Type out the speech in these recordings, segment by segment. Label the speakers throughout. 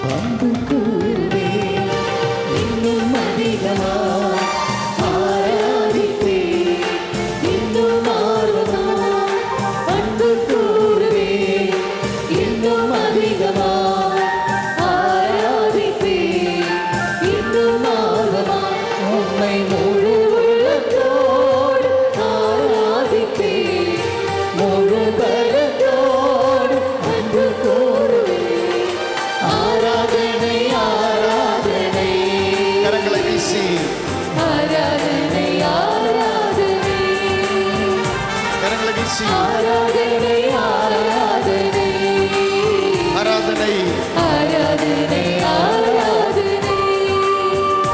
Speaker 1: அன்பு கூறுவே இன்னும் அதிகமா ஆராதிப்பே இன்னும் ஆர்வமா அன்பு கூறுவே இன்னும் அதிகமா ஆராதிப்பே இன்னும் ஆர்வமா உம்மை முழு உள்ளத்தோடு ஆராதிப்பே முழு பலத்தோடு அன்பு கூறுவே ஆராதனை ஆராதனை
Speaker 2: கரங்களை வீசி
Speaker 1: ஆராதனை ஆராதனை
Speaker 2: கரங்களை வீசி
Speaker 1: ஆராதனை ஆராதனை
Speaker 2: ஆராதனை
Speaker 1: ஆராதனை ஆராதனை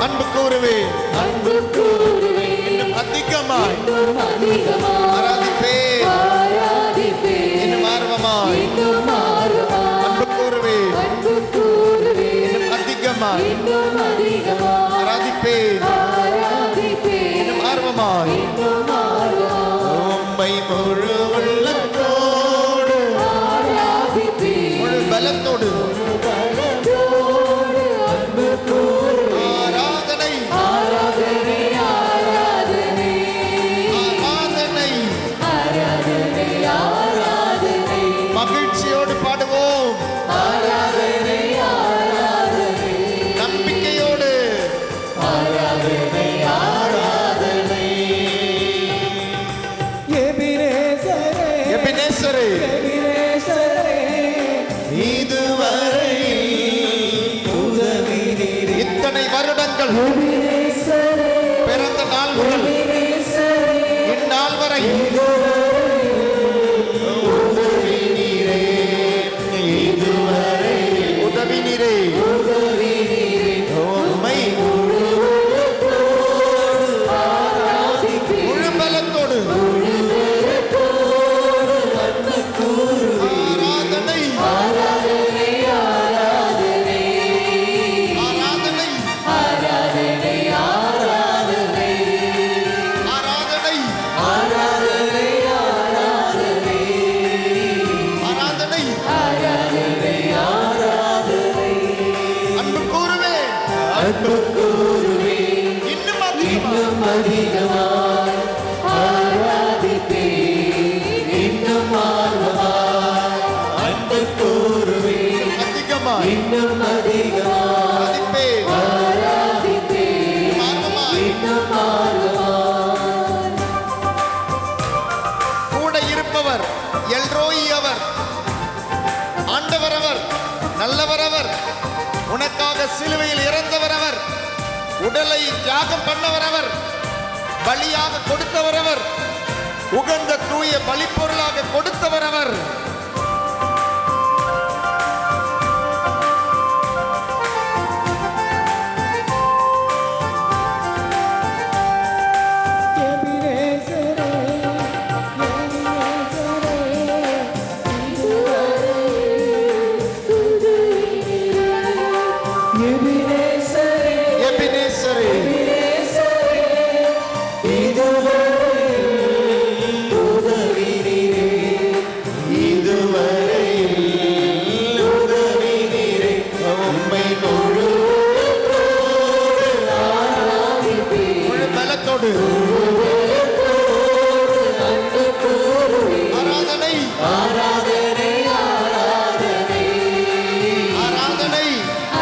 Speaker 2: அன்பு கூறுவே
Speaker 1: அன்பு கூறுவே
Speaker 2: இன்னும் அதிகமாய்
Speaker 1: இன்னும் அதிகமாய்
Speaker 2: ஆராதிப்பே
Speaker 1: ஆராதிப்பே
Speaker 2: இன்னும் ஆர்வமாய்
Speaker 1: இன்னும் ஆர்வமாய்
Speaker 2: அன்பு கூறுவே
Speaker 1: அன்பு கூறுவே
Speaker 2: இன்னும் அதிகமாய்
Speaker 1: இன்னும் அதிகமாய்
Speaker 2: ஆராதிப்பே
Speaker 1: ஆராதிப்பே
Speaker 2: இன்னும் ஆர்வமாய்
Speaker 1: இன்னும் ஆர்வமாய்
Speaker 2: உம்மை முழு உள்ளத்தோடு
Speaker 1: ஆராதிப்பே
Speaker 2: முழு பலத்தோடு
Speaker 1: பலத்தோடு அன்பு கூறுவே
Speaker 2: ஆராதனை
Speaker 1: ஆராதனை ஆராதனை
Speaker 2: ஆராதனை
Speaker 1: ஆராதனை ஆராதனை
Speaker 2: மகிழ்ச்சியோடு பாடுவோம்
Speaker 1: ஆராதனை ஆராதனை
Speaker 2: நம்பிக்கையோடு
Speaker 1: ஆராதனை ஆராதனை எபிரேசரே
Speaker 2: எபினேசரே
Speaker 1: எபிரேசரே
Speaker 2: இதுவரை
Speaker 1: உதவி நீரே
Speaker 2: இத்தனை வருடங்கள்
Speaker 1: எபிரேசரே
Speaker 2: பிறந்த நாள் முதல்
Speaker 1: எபிரேசரே
Speaker 2: இந்நாள் வரை
Speaker 1: உதவி நீரே இதுவரை
Speaker 2: உதவி நீரே
Speaker 1: உதவி நீரே
Speaker 2: உம்மை
Speaker 1: ஆராதிப்பே
Speaker 2: முழு பலத்தோடு
Speaker 1: அன்பு கூறுவே
Speaker 2: ஆராதனை
Speaker 1: ஆராதனை ஆராதனை
Speaker 2: ஆராதனை
Speaker 1: ஆராதனை ஆராதனை
Speaker 2: ஆராதனை
Speaker 1: ஆராதனை ஆராதனை
Speaker 2: ஆராதனை
Speaker 1: ஆராதனை ஆராதனை
Speaker 2: அன்பு கூறுவே
Speaker 1: அன்பு கூறுவே
Speaker 2: இன்னும் அதிகமாக
Speaker 1: இன்னும் அதிகமாய் ஆராதிப்பே இன்னும் ஆர்வமாய் அன்பு கூறுவே
Speaker 2: அதிகமாய்
Speaker 1: இன்னும் அதிகமாய்
Speaker 2: ஆராதிப்பே
Speaker 1: ஆராதிப்பே
Speaker 2: ஆர்வமாய்
Speaker 1: இன்னும் ஆர்வமாய்
Speaker 2: கூட இருப்பவர் எல்ரோயி அவர் ஆண்டவர் அவர் நல்லவர் அவர் உனக்காக சிலுவையில் இறந்தவர் அவர் உடலை தியாகம் பண்ணவர் அவர் பலியாக கொடுத்தவர் அவர் உகந்த தூய பலிப்பொருளாக கொடுத்தவர் அவர் எபினேசரே உம்மை முழு பலத்தோடு ஆராதனை
Speaker 1: ஆராதனை ஆராதனை
Speaker 2: ஆராதனை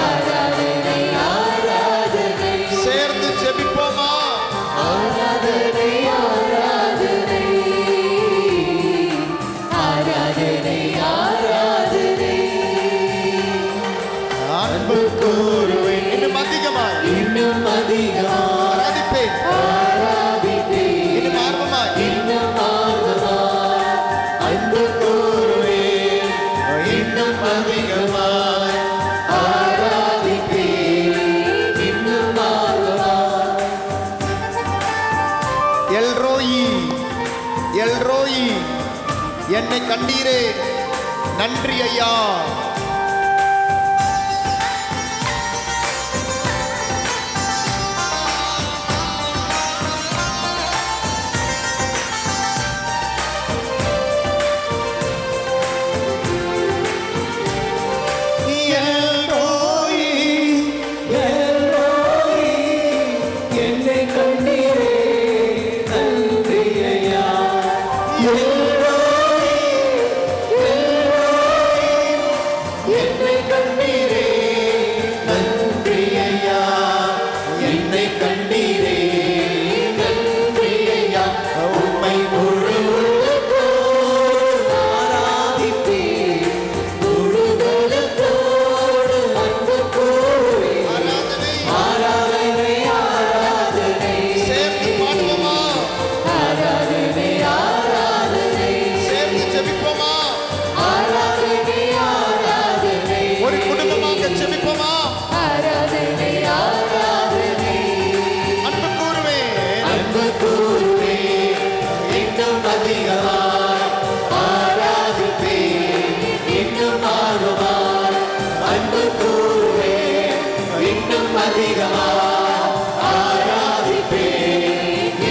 Speaker 1: ஆராதனை ஆராதனை
Speaker 2: சேர்ந்து ஜெபிப்போமா
Speaker 1: ஆராதனை ஆராதனை ஆராதனை ஆராதனை
Speaker 2: அன்பு கூறுவேன் இன்னும் அதிகமாய்
Speaker 1: இன்னும் அதிகமாய்
Speaker 2: ஆராதிப்பேன்
Speaker 1: ஆராதிப்பேன்
Speaker 2: இன்னும் ஆர்வமாய்
Speaker 1: இன்னும் ஆர்வமாய் அன்பு கூறுவேன் இன்னும் அதிகமாய் ஆராதிப்பேன் இன்னும் ஆர்வமாய்
Speaker 2: எல்ரோயி எல்ரோயி என்னை கண்டீரே நன்றி ஐயா
Speaker 1: அதிகமாய் ஆராதிப்பேன்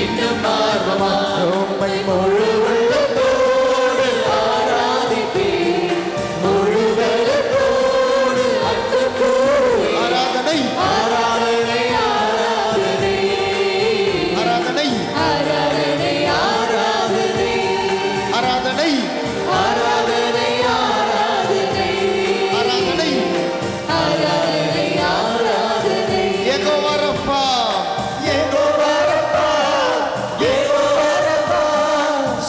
Speaker 1: இன்னும் ஆர்வமாய் உம்மை முழு உள்ளத்தோடு ஆராதிப்பேன் முழு பலத்தோடு அன்பு கூறுவேன்
Speaker 2: ஆராதனை
Speaker 1: ஆராதனை ஆராதனை
Speaker 2: ஆராதனை
Speaker 1: ஆராதனை ஆராதனை
Speaker 2: ஆராதனை
Speaker 1: ஆராதனை
Speaker 2: ஆராதனை
Speaker 1: ஆராதனை ஆராதனை
Speaker 2: யெகோவா ரப்பா
Speaker 1: யெகோவா ரப்பா யெகோவா ரப்பா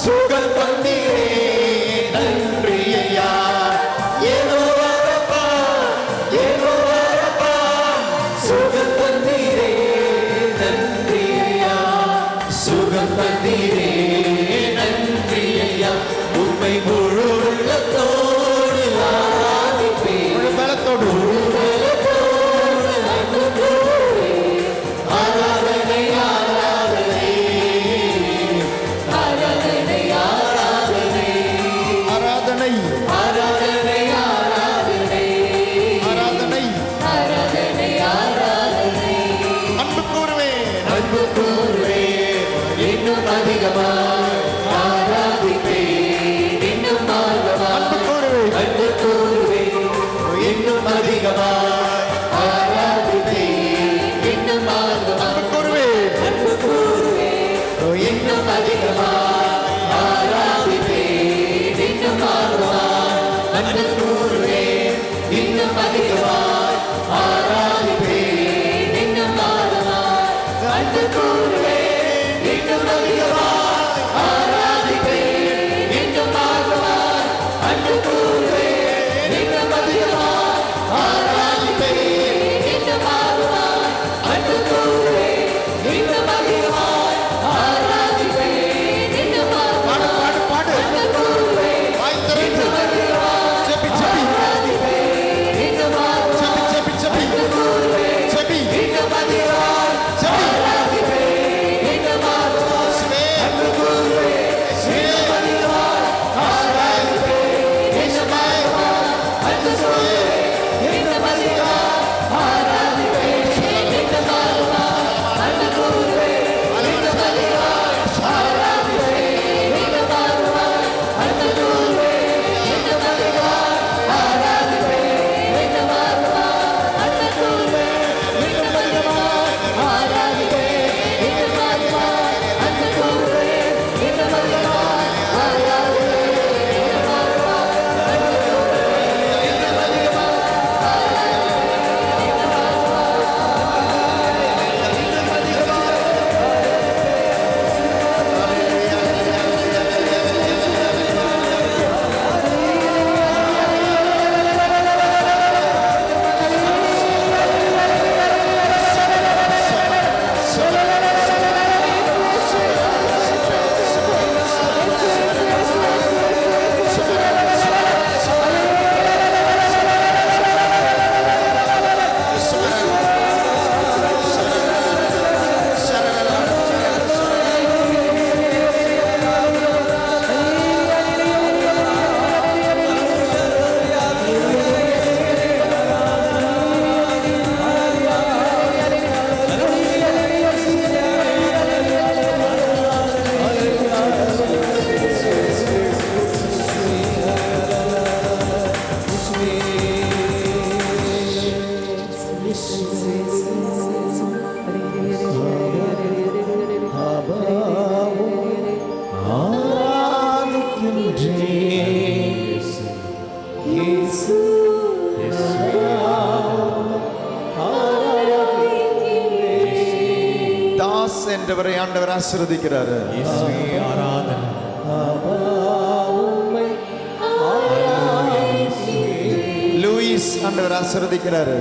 Speaker 1: சுகம் தந்தீரே நன்றி ஐயா யெகோவா ரப்பா யெகோவா ரப்பா சுகம் தந்தீரே நன்றி ஐயா சுகம் தந்தீரே நன்றி ஐயா உம்மை முழு உள்ளத்தோடு ஆராதிப்பேன்
Speaker 2: முழு பலத்தோடு
Speaker 1: ஆராதனை ஆராதனை ஆராதனை ஆராதனை
Speaker 2: ஆராதனை
Speaker 1: ஆராதனை ஆராதனை
Speaker 2: ஆராதனை
Speaker 1: ஆராதனை ஆராதனை
Speaker 2: அன்பு கூறுவேன்
Speaker 1: அன்பு கூறுவேன் இன்னும் அதிகமாய் ஆராதிப்பேன் இன்னும் ஆர்வமாய்
Speaker 2: அன்பு கூறுவேன்
Speaker 1: அன்பு கூறுவேன் இன்னும் அதிகமாய் ஆராதிப்பேன் இன்னும் ஆர்வமாய்
Speaker 2: அன்பு கூறுவேன்
Speaker 1: அன்பு கூறுவேன் இன்னும் அதிகமாய் ஆராதிப்பேன் இன்னும் ஆர்வமாய் அன்பு கூறுவேன் இன்னும் அதிகமாய் ஆராதிப்பேன் இன்னும் ஆர்வமாய் அன்பு கூறுவேன் இன்னும் அதிகமாய் ஆராதிப்பேன் இன்னும் ஆர்வமாய் அன்பு கூறுவேன் இன்னும் அதிகமாய் ஆராதிப்பேன் இன்னும் ஆர்வமாய் அன்பு கூறுவேன் இன்னும் அதிகமாய் ஆராதிப்பேன் இன்னும்
Speaker 2: பாடு
Speaker 1: ஆர்வமாய்
Speaker 2: பாடு பாடு
Speaker 1: அன்பு கூறுவேன்
Speaker 2: வாய் திறந்து
Speaker 1: இன்னும் அதிகமாய்
Speaker 2: செபி செபி
Speaker 1: ஆராதிப்பேன் இன்னும் ஆர்வமாய்
Speaker 2: செபி செபி
Speaker 1: அன்பு கூறுவேன்
Speaker 2: செபி
Speaker 1: இன்னும் அதிகமாய் ஆராதிப்பேன் இன்னும் ஆர்வமாய்
Speaker 2: ஸ்வே
Speaker 1: அன்பு கூறுவேன் இன்னும் அதிகமாய் ஆராதிப்பேன் இன்னும் ஆர்வமாய் அன்பு கூறுவேன் இன்னும் அதிகமாய் ஆராதிப்பேன் இன்னும் ஆர்வமாய் அன்பு கூறுவேன் இன்னும் அதிகமாய் ஆராதிப்பேன் இன்னும் ஆர்வமாய் அன்பு கூறுவேன் இன்னும் அதிகமாய் ஆராதிப்பேன் இன்னும் ஆர்வமாய் அன்பு கூறுவேன் இன்னும் அதிகமாய் ஆராதிப்பேன் இன்னும் ஆர்வமாய் அன்பு கூறுவேன் இன்னும் அதிகமாய் ஆராதிப்பேன் இன்னும் ஆர்வமாய்
Speaker 2: தாஸ் என்றவரை ஆண்டவர் ஆசீர்வதிக்கிறாரு லூயிஸ் ஆண்டவர் ஆசீர்வதிக்கிறாரு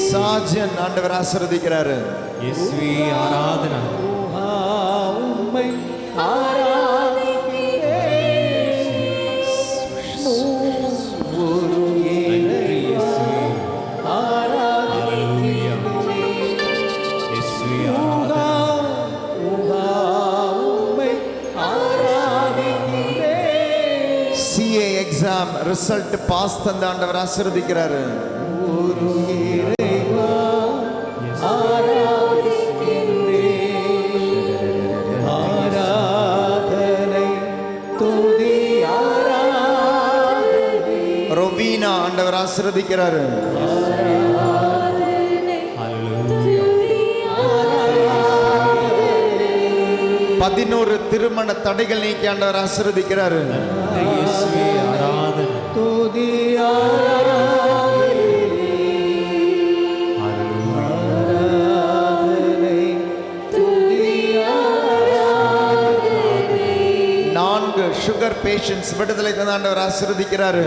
Speaker 2: சாஜன் ஆண்டவர் ஆசீர்வதிக்கிறாரு எக்ஸாம் ரிசல்ட் பாஸ் தந்த ஆண்டவர் ஆசீர்வதிக்கிறாரு.
Speaker 1: ஒரு இறைவா ஆராதிக்கின்றேன். ஆராதனை துதி ஆராதனை.
Speaker 2: ரொவீனா ஆண்டவர் ஆசீர்வதிக்கிறாரு. 11 திருமண தடைகள் நீக்கி ஆண்டவர் ஆசீர்வதிக்கிறாரு.
Speaker 1: துதி ஆராதனை.
Speaker 2: 4 சுகர் பேஷண்ட்ஸ் விடுதலை தந்த ஆண்டவர் ஆசீர்வதிக்கிறாரு.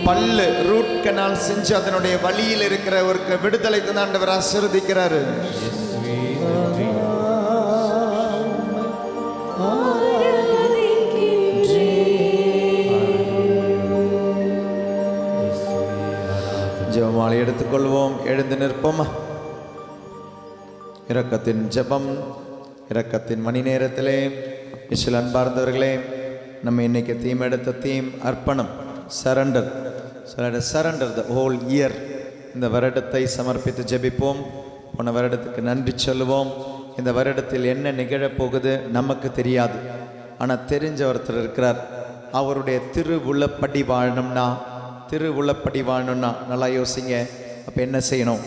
Speaker 2: பல்லு ரூட் கனால் செஞ்சு அதனுடைய வழியில் இருக்கிறவருக்கு விடுதலை தந்த ஆண்டவர் ஆசீர்வதிக்கிறாரு. ஜெபமாலை எடுத்துக்கொள்வோம். எழுந்து நிற்போமா. இரக்கத்தின் ஜெபம், இரக்கத்தின் மணி நேரத்திலே இயேசுவில் அன்பார்ந்தவர்களே, நம்ம இன்னைக்கு தீம் எடுத்த தீம் அர்ப்பணம், surrender. Surrender the whole year. இந்த வருடத்தை சமர்ப்பித்து ஜெபிப்போம். போன வருடத்துக்கு நன்றி சொல்லுவோம். இந்த வருடத்தில் என்ன நிகழப்போகுது நமக்கு தெரியாது, ஆனால் தெரிஞ்ச ஒருத்தர் இருக்கிறார். அவருடைய திருவுளப்படி வாழணும்னா நல்லா யோசிங்க. அப்போ என்ன செய்யணும்?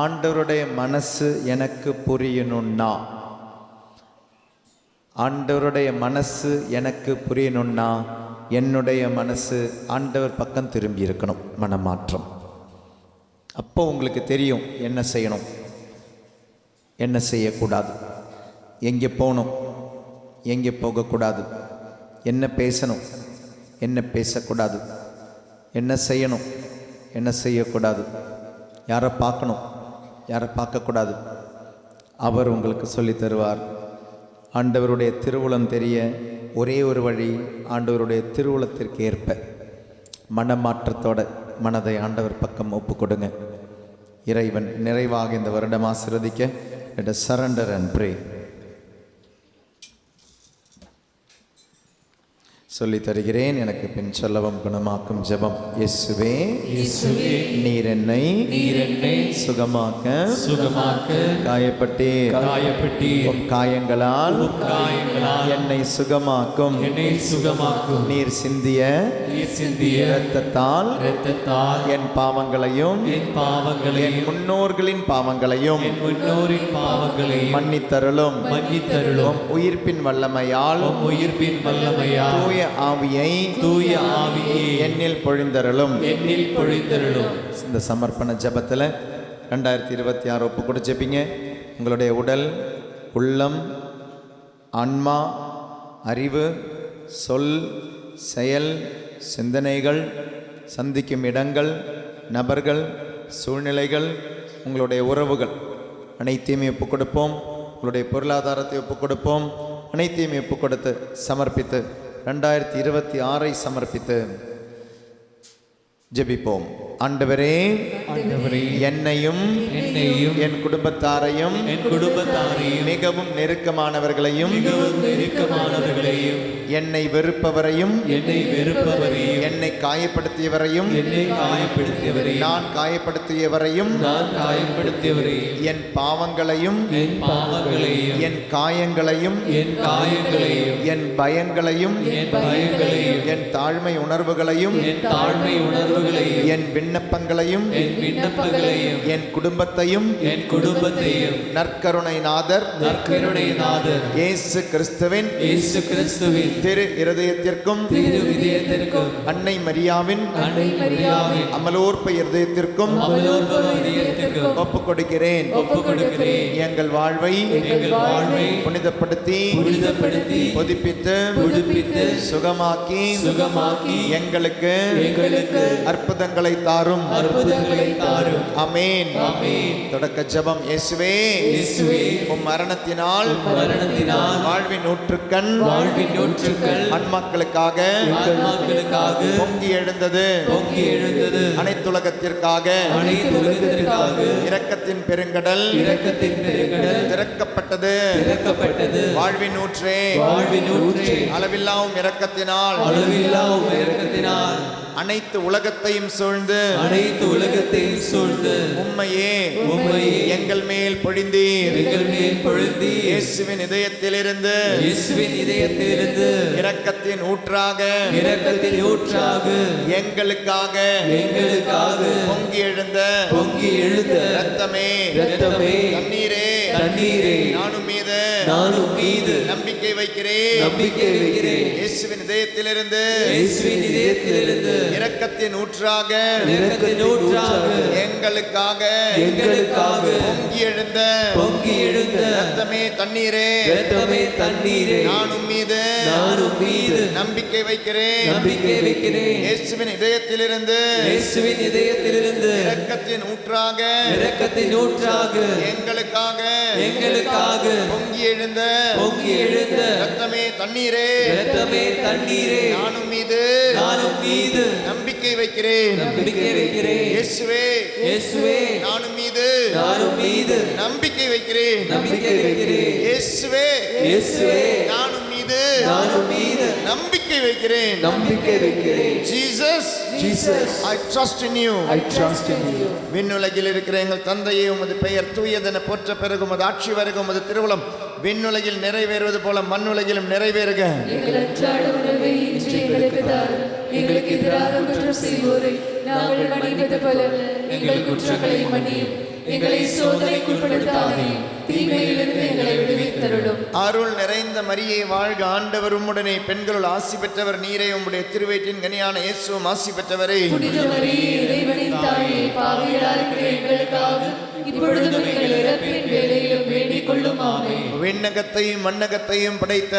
Speaker 2: ஆண்டவருடைய மனசு எனக்கு புரியணும்னா, ஆண்டவருடைய மனசு எனக்கு புரியணும்னா என்னுடைய மனசு ஆண்டவர் பக்கம் திரும்பி இருக்கணும். மனமாற்றம். அப்போ உங்களுக்கு தெரியும் என்ன செய்யணும், என்ன செய்யக்கூடாது, எங்கே போகணும், எங்கே போகக்கூடாது, என்ன பேசணும், என்ன பேசக்கூடாது, என்ன செய்யணும், என்ன செய்யக்கூடாது, யாரை பார்க்கணும், யாரை பார்க்கக்கூடாது. அவர் உங்களுக்கு சொல்லி தருவார். ஆண்டவருடைய திருவுளம் தெரிய ஒரே ஒரு வழி, ஆண்டவருடைய திருவுளத்திற்கு ஏற்ப மனமாற்றத்தோட மனதை ஆண்டவர் பக்கம் ஒப்பு கொடுங்க. இறைவன் நிறைவாக இந்த வருடம் ஆசீர்வதிக்க. Let us surrender and pray. சொல்லி தருகிறேன், எனக்கு பின் சொல்லவும் குணமாக்கும் ஜெபம். இயேசுவே, நீர் என்னை சுகமாக்க காயப்பட்டே உம் காயங்களால் என்னை சுகமாக்கும். நீர் சிந்திய இரத்தத்தால் என் பாவங்களையும் என் முன்னோர்களின் பாவங்களையும் மன்னித்தருளும். உம் உயிர்ப்பின் வல்லமையால் தூய ஆவியை என்னில் பொழிந்தருளும். இந்த சமர்ப்பண ஜெபத்தில் 2026 ஒப்பு கொடு ஜெபிங்க. உங்களுடைய உடல், உள்ளம், ஆன்மா, அறிவு, சொல், செயல், சிந்தனைகள், சந்திக்கும் இடங்கள், நபர்கள், சூழ்நிலைகள், உங்களுடைய உறவுகள் அனைத்தையுமே ஒப்புக் கொடுப்போம். உங்களுடைய பொருளாதாரத்தை ஒப்புக் கொடுப்போம். அனைத்தையுமே ஒப்புக் கொடுத்து சமர்ப்பித்து 2026 சமர்ப்பித்து ஜெபிப்போம். ஆண்டவரே, என்னையும் என் குடும்பத்தாரையும் மிகவும் நெருக்கமானவர்களையும் என்னை வெறுப்பவரையும் என்னை காயப்படுத்தியவரையும் நான் காயப்படுத்தியவரையும் என் பாவங்களையும் என் காயங்களையும் என் பயங்களையும் என் தாழ்மை உணர்வுகளையும் என் விண்ணப்பங்களையும் என் குடும்பத்தையும் நற்கருணை நாதர் இயேசு கிறிஸ்துவின் திரு இருதயத்திற்கும் அன்னை மரியாவின் அமலோற்ப இருதயத்திற்கும் ஒப்புக் கொடுக்கிறேன். எங்கள் வாழ்வை புனிதப்படுத்தி புதுப்பித்து சுகமாக்கி எங்களுக்கு அற்புதங்களை தாரும். தாரும்.
Speaker 1: அற்புதங்களை தாரும்.
Speaker 2: ஆமென்.
Speaker 1: ஆமென்.
Speaker 2: தொடக்க ஜெபம். இயேசுவே,
Speaker 1: இயேசுவே,
Speaker 2: உம் மரணத்தினால்
Speaker 1: மரணத்தினால்
Speaker 2: வாழ்வின் ஊற்றுக்கண்
Speaker 1: வாழ்வின் ஊற்றுக்கள்
Speaker 2: ஆன்மாக்களுக்காக
Speaker 1: ஆன்மாக்களுக்காக
Speaker 2: பொங்கி எழுந்தது.
Speaker 1: பொங்கி எழுந்தது.
Speaker 2: அனைத்துலகத்திற்காக
Speaker 1: அனைத்து உலகத்திற்காக
Speaker 2: இரக்கத்தின் பெருங்கடல்
Speaker 1: இரக்கத்தின் பெருங்கடல்
Speaker 2: திறக்கப்பட்டது.
Speaker 1: திறக்கப்பட்டது.
Speaker 2: வாழ்வின் ஊற்றே,
Speaker 1: வாழ்வின் ஊற்றே,
Speaker 2: அளவில்லாவும் இரக்கத்தினால்
Speaker 1: அளவில்லா உம் இரக்கத்தினால்
Speaker 2: அனைத்து உலகத்தையும் சூழ்ந்து
Speaker 1: அனைத்து உலகத்தையும் சூழ்ந்து
Speaker 2: உம்மையே
Speaker 1: உம்மையே
Speaker 2: எங்கள் மேல் பொழிந்தீர்.
Speaker 1: எங்கள் மேல் பொழுந்தீர்.
Speaker 2: இயேசுவின் இதயத்திலிருந்து
Speaker 1: இயேசுவின் இதயத்திலிருந்து
Speaker 2: இரக்கத்தின் ஊற்றாக
Speaker 1: இரக்கத்தின் ஊற்றாக
Speaker 2: எங்களுக்காக பொங்கி எழுந்த
Speaker 1: பொங்கி எழுந்த
Speaker 2: இரத்தமே,
Speaker 1: இரத்தமே,
Speaker 2: தண்ணீரே,
Speaker 1: தண்ணீரே,
Speaker 2: நானும்
Speaker 1: மீது
Speaker 2: நம்பிக்கை வைக்கிறேன்.
Speaker 1: நம்பிக்கை வைக்கிறேன்.
Speaker 2: இயேசுவின் இதயத்திலிருந்து
Speaker 1: இயேசுவின் இதயத்திலிருந்து
Speaker 2: இரக்கத்தின் ஊற்றாக
Speaker 1: இரக்கத்தின் ஊற்றாக
Speaker 2: எங்களுக்காக பொங்கி எழுந்த இரத்தமே, தண்ணீரே,
Speaker 1: இரத்தமே, தண்ணீரே,
Speaker 2: நானும் மீது நம்பிக்கை வைக்கிறேன்.
Speaker 1: நம்பிக்கை வைக்கிறேன்.
Speaker 2: இயேசுவின் இதயத்திலிருந்து
Speaker 1: இயேசுவின் இதயத்திலிருந்து
Speaker 2: இரக்கத்தின் ஊற்றாக
Speaker 1: இரக்கத்தின் ஊற்றாக
Speaker 2: எங்களுக்காக பொங்கி எழுந்த இரத்தமே, தண்ணீரே,
Speaker 1: இரத்தமே, தண்ணீரே,
Speaker 2: நானும்
Speaker 1: மீது
Speaker 2: நம்பிக்கை வைக்கிறேன்.
Speaker 1: நம்பிக்கை வைக்கிறேன்.
Speaker 2: இயேசுவே,
Speaker 1: இயேசுவே,
Speaker 2: நானும்
Speaker 1: மீது
Speaker 2: நம்பிக்கை வைக்கிறேன்.
Speaker 1: நம்பிக்கை வைக்கிறேன்.
Speaker 2: இயேசுவே,
Speaker 1: இயேசுவே,
Speaker 2: நானும் மீது
Speaker 1: நம்பிக்கை வைக்கிறேன்.
Speaker 2: நம்பிக்கை வைக்கிறேன்.
Speaker 1: Jesus,
Speaker 2: I trust in you.
Speaker 1: I trust in you.
Speaker 2: விண்ணுலகில் இருக்கிற எங்கள் தந்தையே, உமது பெயர் தூயதென போற்ற பிறகு உமது ஆட்சி வருக, உமது திருவுளம் விண்ணுலகில் நிறைவேறுவது போல மண்ணுலகிலும் நிறைவேறுக.
Speaker 3: எங்கள் அன்றாட உணவை இன்று எங்களுக்கு தாரும். எங்களுக்கு எதிராக குற்றம் செய்வோரை நாங்கள் மன்னிப்பது போல எங்கள் குற்றங்களை மன்னியும். எங்களை சோதனைக்குட்படுத்தாதேயும், தீமையிலிருந்து எங்களை விடுவித்தருளும்.
Speaker 2: அருள் நிறைந்த மரியே வாழ்க, ஆண்டவர் உம்முடனே, பெண்களுள் ஆசி பெற்றவர் நீரே, உம்முடைய திருவயிற்றின் கனியான இயேசுவும் ஆசி பெற்றவரே.
Speaker 3: புனித மரியே, இறைவனின் தாயே, பாவிகளாக இருக்கிற எங்களுக்காக இப்பொழுதும் எங்கள் இறப்பின் வேளையிலும் வேண்டிக் கொள்ளும். ஆமென்.
Speaker 2: விண்ணகத்தையும் மண்ணகத்தையும் படைத்த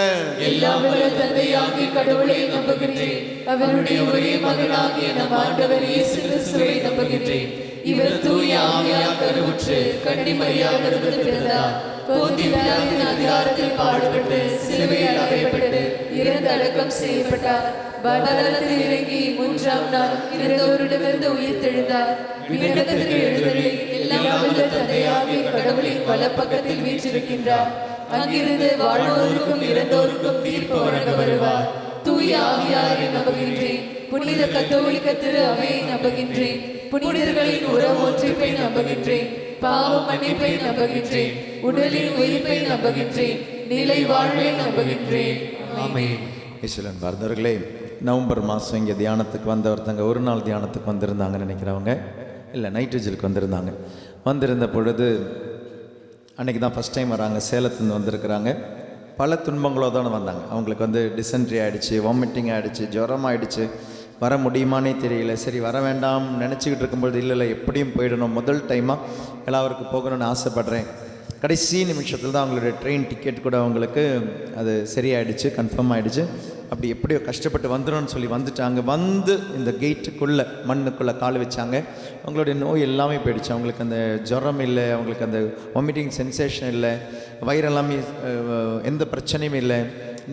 Speaker 3: எல்லாம் வல்ல தந்தையாகிய கடவுளை நம்புகிறேன். அவருடைய ஒரே மகனாகிய நம் ஆண்டவர் இயேசு கிறிஸ்துவை நம்புகிறேன். இவர் தூய ஆவியால் கருவுற்று கன்னிமரியால் இருந்து பிறந்தார். போந்திய பிலாத்தின் அதிகாரத்தில் பாடுபட்டு சிலுவையில் அறையப்பட்டு இறந்து அடக்கம் செய்யப்பட்டார். பாதாளத்தில் இறங்கி மூன்றாம் நாள் இறந்தோரிடமிருந்து உயிர்த்தெழுந்தார். விண்ணகத்திற்கு எழுந்தருளி எல்லாம் வல்ல தந்தையாகிய கடவுளின் வலப்பக்கத்தில் வீற்றிருக்கின்றார். அங்கிருந்து வாழ்வோருக்கும் இறந்தோருக்கும் தீர்ப்பு வழங்க வருவார். தூய ஆவியாரை நம்புகின்றேன். புனித கத்தோலிக்க திரு அவையை நம்புகின்றேன். புனிதர்களின் உறவு ஒன்றிப்பை நம்புகின்றேன். பாவ மன்னிப்பை நம்புகின்றேன். உடலின் உயிர்ப்பை நம்புகின்றேன். நிலை வாழ்வை நம்புகின்றேன்.
Speaker 1: ஆமென்.
Speaker 2: இஸ்வரன் பார்ந்தவர்களே, நவம்பர் மாதம் இங்கே தியானத்துக்கு வந்தவர்த்தங்க ஒரு நாள் தியானத்துக்கு வந்திருந்தாங்கன்னு நினைக்கிறவங்க, இல்லை நைட் விஜிலுக்கு வந்திருந்தாங்க. வந்திருந்த பொழுது அன்றைக்கி தான் ஃபஸ்ட் டைம் வராங்க, சேலத்துலேருந்து வந்திருக்கிறாங்க. பல துன்பங்களோடு தான் வந்தாங்க. அவங்களுக்கு வந்து டிசென்ட்ரி ஆகிடுச்சு, வாமிட்டிங் ஆகிடுச்சு, ஜுரம் ஆகிடுச்சு, வர முடியுமானே தெரியல. சரி வர வேண்டாம் நினச்சிக்கிட்டு இருக்கும்பொழுது இல்லை எப்படியும் போயிடணும், முதல் டைமாக எல்லாருக்கும் போகணும்னு ஆசைப்பட்றேன். கடைசி நிமிஷத்தில் தான் அவங்களுடைய ட்ரெயின் டிக்கெட் கூட அவங்களுக்கு அது சரியாயிடுச்சு, கன்ஃபார்ம் ஆகிடுச்சு. அப்படி எப்படியோ கஷ்டப்பட்டு வந்துடும்னு சொல்லி வந்துட்டாங்க. வந்து இந்த கேட்டுக்குள்ளே மண்ணுக்குள்ளே கால் வச்சாங்க. அவங்களுடைய நோய் எல்லாமே போயிடுச்சு. அவங்களுக்கு அந்த ஜுரம் இல்லை, அவங்களுக்கு அந்த வாமிட்டிங் சென்சேஷன் இல்லை, வயிறெல்லாமே எந்த பிரச்சனையும் இல்லை.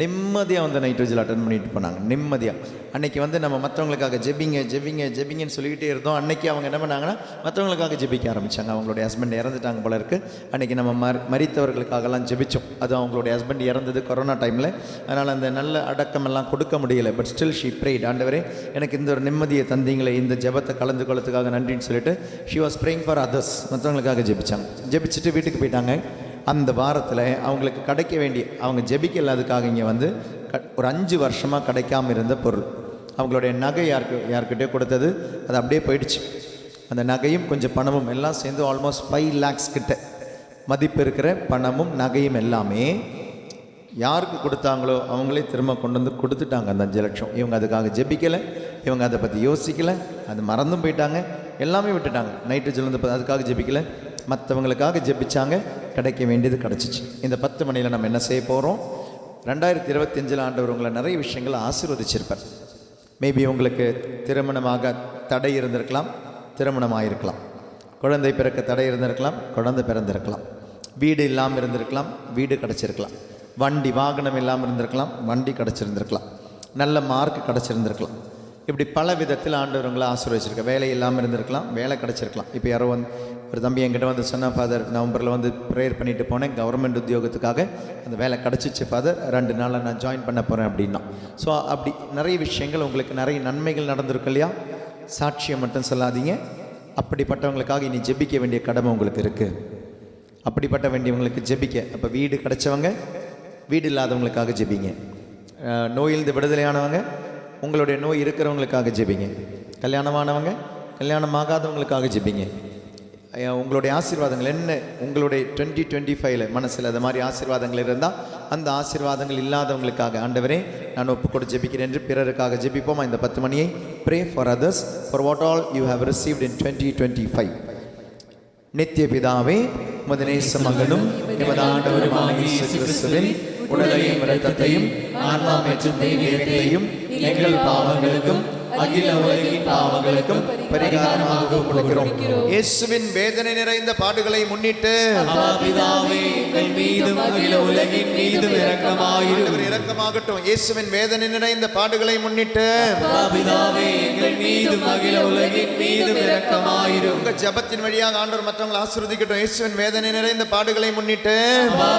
Speaker 2: நிம்மதியாக வந்து நைட் விஜில் அட்டன் பண்ணிட்டு போனாங்க. நிம்மதியாக அன்றைக்கி வந்து நம்ம மற்றவங்களுக்காக ஜெபிங்கன்னு சொல்லிக்கிட்டே இருந்தோம். அன்றைக்கி அவங்க என்ன பண்ணாங்கன்னா மற்றவங்களுக்காக ஜெபிக்க ஆரம்பித்தாங்க. அவங்களுடைய ஹஸ்பண்ட் இறந்துட்டாங்க போல இருக்குது. அன்றைக்கி நம்ம மரித்தவர்களுக்காகலாம் ஜெபித்தோம். அது அவங்களுடைய ஹஸ்பண்ட் இறந்தது கொரோனா டைமில். அதனால் அந்த நல்ல அடக்கமெல்லாம் கொடுக்க முடியலை. பட் ஸ்டில் ஷீ ப்ரேட், ஆண்டவரே எனக்கு இந்த ஒரு நிம்மதியை தந்தீங்களே, இந்த ஜெபத்தை கலந்து கொள்ளத்துக்காக நன்றின்னு சொல்லிட்டு she was praying for others. மற்றவங்களுக்காக ஜெபிச்சாங்க. ஜெபிச்சுட்டு வீட்டுக்கு போயிட்டாங்க. அந்த வாரத்தில் அவங்களுக்கு கிடைக்க வேண்டிய, அவங்க ஜெபிக்கல அதுக்காக இங்கே வந்து ஒரு 5 வருஷமாக கிடைக்காமல் இருந்த பொருள், அவங்களுடைய நகை யார்கிட்டயோ கொடுத்தது, அது அப்படியே போயிடுச்சு. அந்த நகையும் கொஞ்சம் பணமும் எல்லாம் சேர்ந்து ஆல்மோஸ்ட் 5 lakhs கிட்ட மதிப்பு இருக்கிற பணமும் நகையும் எல்லாமே யாருக்கு கொடுத்தாங்களோ அவங்களே திரும்ப கொண்டு வந்து கொடுத்துட்டாங்க அந்த 5 லட்சம். இவங்க அதுக்காக ஜெபிக்கலை, இவங்க அதை பற்றி யோசிக்கலை, அது மறந்தும் போயிட்டாங்க, எல்லாமே விட்டுட்டாங்க. நைட்டு ஜெயிலிருந்து அதுக்காக ஜெபிக்கலை, மற்றவங்களுக்காக ஜெபிச்சாங்க. கிடைக்க வேண்டியது கிடச்சிச்சு. இந்த 10 மணியில் நம்ம என்ன செய்ய போகிறோம்? 2025 ஆண்டவர் உங்களை நிறைய விஷயங்களை ஆசீர்வதிச்சிருப்பார். மேபி உங்களுக்கு திருமணமாக தடை இருந்திருக்கலாம், திருமணமாயிருக்கலாம், குழந்தை பிறக்க தடை இருந்திருக்கலாம், குழந்தை பிறந்திருக்கலாம், வீடு இல்லாமல் இருந்திருக்கலாம், வீடு கிடச்சிருக்கலாம், வண்டி வாகனம் இல்லாமல் இருந்திருக்கலாம், வண்டி கிடச்சிருந்துருக்கலாம், நல்ல மார்க் கிடச்சிருந்துருக்கலாம். இப்படி பல விதத்தில் ஆண்டவர் உங்களை ஆசீர்வதிச்சிருக்க. வேலை இல்லாமல் இருந்திருக்கலாம், வேலை கிடச்சிருக்கலாம். இப்போ யாரோ ஒரு தம்பி என்கிட்ட வந்து சொன்னா, ஃபாதர் நவம்பரில் ப்ரேயர் பண்ணிட்டு போனேன், கவர்மெண்ட் உத்தியோகத்துக்காக அந்த வேலை கிடச்சிச்சு ஃபாதர், 2 நாளில் நான் ஜாயின் பண்ண போகிறேன் அப்படின்னா. ஸோ அப்படி நிறைய விஷயங்கள் உங்களுக்கு நிறைய நன்மைகள் நடந்திருக்கு இல்லையா? சாட்சியம் மட்டும் சொல்லாதீங்க. அப்படிப்பட்டவங்களுக்காக இனி ஜெபிக்க வேண்டிய கடமை உங்களுக்கு இருக்குது. அப்படிப்பட்ட வேண்டியவங்களுக்கு ஜெபிக்க. அப்போ வீடு கிடச்சவங்க, வீடு இல்லாதவங்களுக்காக ஜெபிங்க. நோயிலிருந்து விடுதலையானவங்க, உங்களுடைய நோய் இருக்கிறவங்களுக்காக ஜெபிங்க. கல்யாணமானவங்க, கல்யாணம் ஆகாதவங்களுக்காக ஜெபிங்க. உங்களுடைய ஆசீர்வாதங்கள் என்ன, உங்களுடைய 2025 மனசில் அது மாதிரி ஆசீர்வாதங்கள் இருந்தால் அந்த ஆசீர்வாதங்கள் இல்லாதவங்களுக்காக ஆண்டவரே நான் ஒப்புக்கொடு ஜெபிக்கிறேன் என்று பிறருக்காக ஜெபிப்போமா? இந்த 10 மணியை pray for others for what all you have received in 2025. நித்திய பிதாவே, உமது நேச மகனும் எமது ஆண்டவருமான இயேசு கிறிஸ்துவின் உடலையும் இரத்தத்தையும் ஆன்மாவும் மற்றும் தெய்வீகத்தையும் எங்கள் பாவங்களுக்கும் அகில உலகின் பாவங்களுக்கும் பரிகாரமாக கொடுக்கிறோம். இயேசுவின் வேதனை நிறைந்த பாடுகளை முன்னிட்டு
Speaker 1: பிதாவே எங்கள் மீதும் அகில உலகின் மீதும் இரக்கமாயிரும்.
Speaker 2: இரக்கமாகட்டும். இயேசுவின் வேதனை நிறைந்த பாடுகளை முன்னிட்டு
Speaker 1: பிதாவே எங்கள் மீதும் அகில உலகின் மீதும் இரக்கமாயிரும்.
Speaker 2: உங்க ஜெபத்தின் வழியாக ஆண்டவர் மற்றவங்களை ஆசீர்வதிக்கட்டும். இயேசுவின் வேதனை நிறைந்த பாடுகளை முன்னிட்டு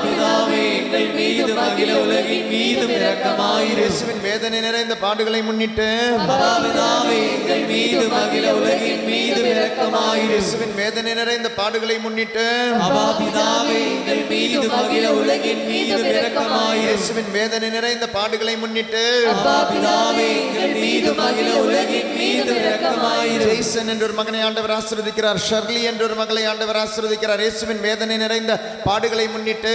Speaker 1: பிதாவே எங்கள் மீதும் அகில உலகின் மீதும் இரக்கமாயிரும்.
Speaker 2: இயேசுவின் வேதனை நிறைந்த பாடுகளை முன்னிட்டு
Speaker 1: பிதாவே எங்கள் மீதும் அகில உலகின் மீதும் இரக்கமாயிரும்.
Speaker 2: இயேசுவின் வேதனை நிறைந்த பாடுகளை முன்னிட்டு
Speaker 1: பிதாவே எங்கள் மீதும் அகில உலகின் மீதும் இரக்கமாயிரும்.
Speaker 2: இயேசுவின் வேதனை நிறைந்த பாடுகளை முன்னிட்டு
Speaker 1: பிதாவே எங்கள் மீதும் அகில உலகின் மீதும் இரக்கமாயிரும்.
Speaker 2: ஜெய்சன் என்ற ஒரு மகனை ஆண்டவர் ஆசீர்வதிக்கிறார். ஷர்லி என்ற ஒரு மகளை ஆண்டவர் ஆசீர்வதிக்கிறார். இயேசுவின் வேதனை நிறைந்த பாடுகளை முன்னிட்டு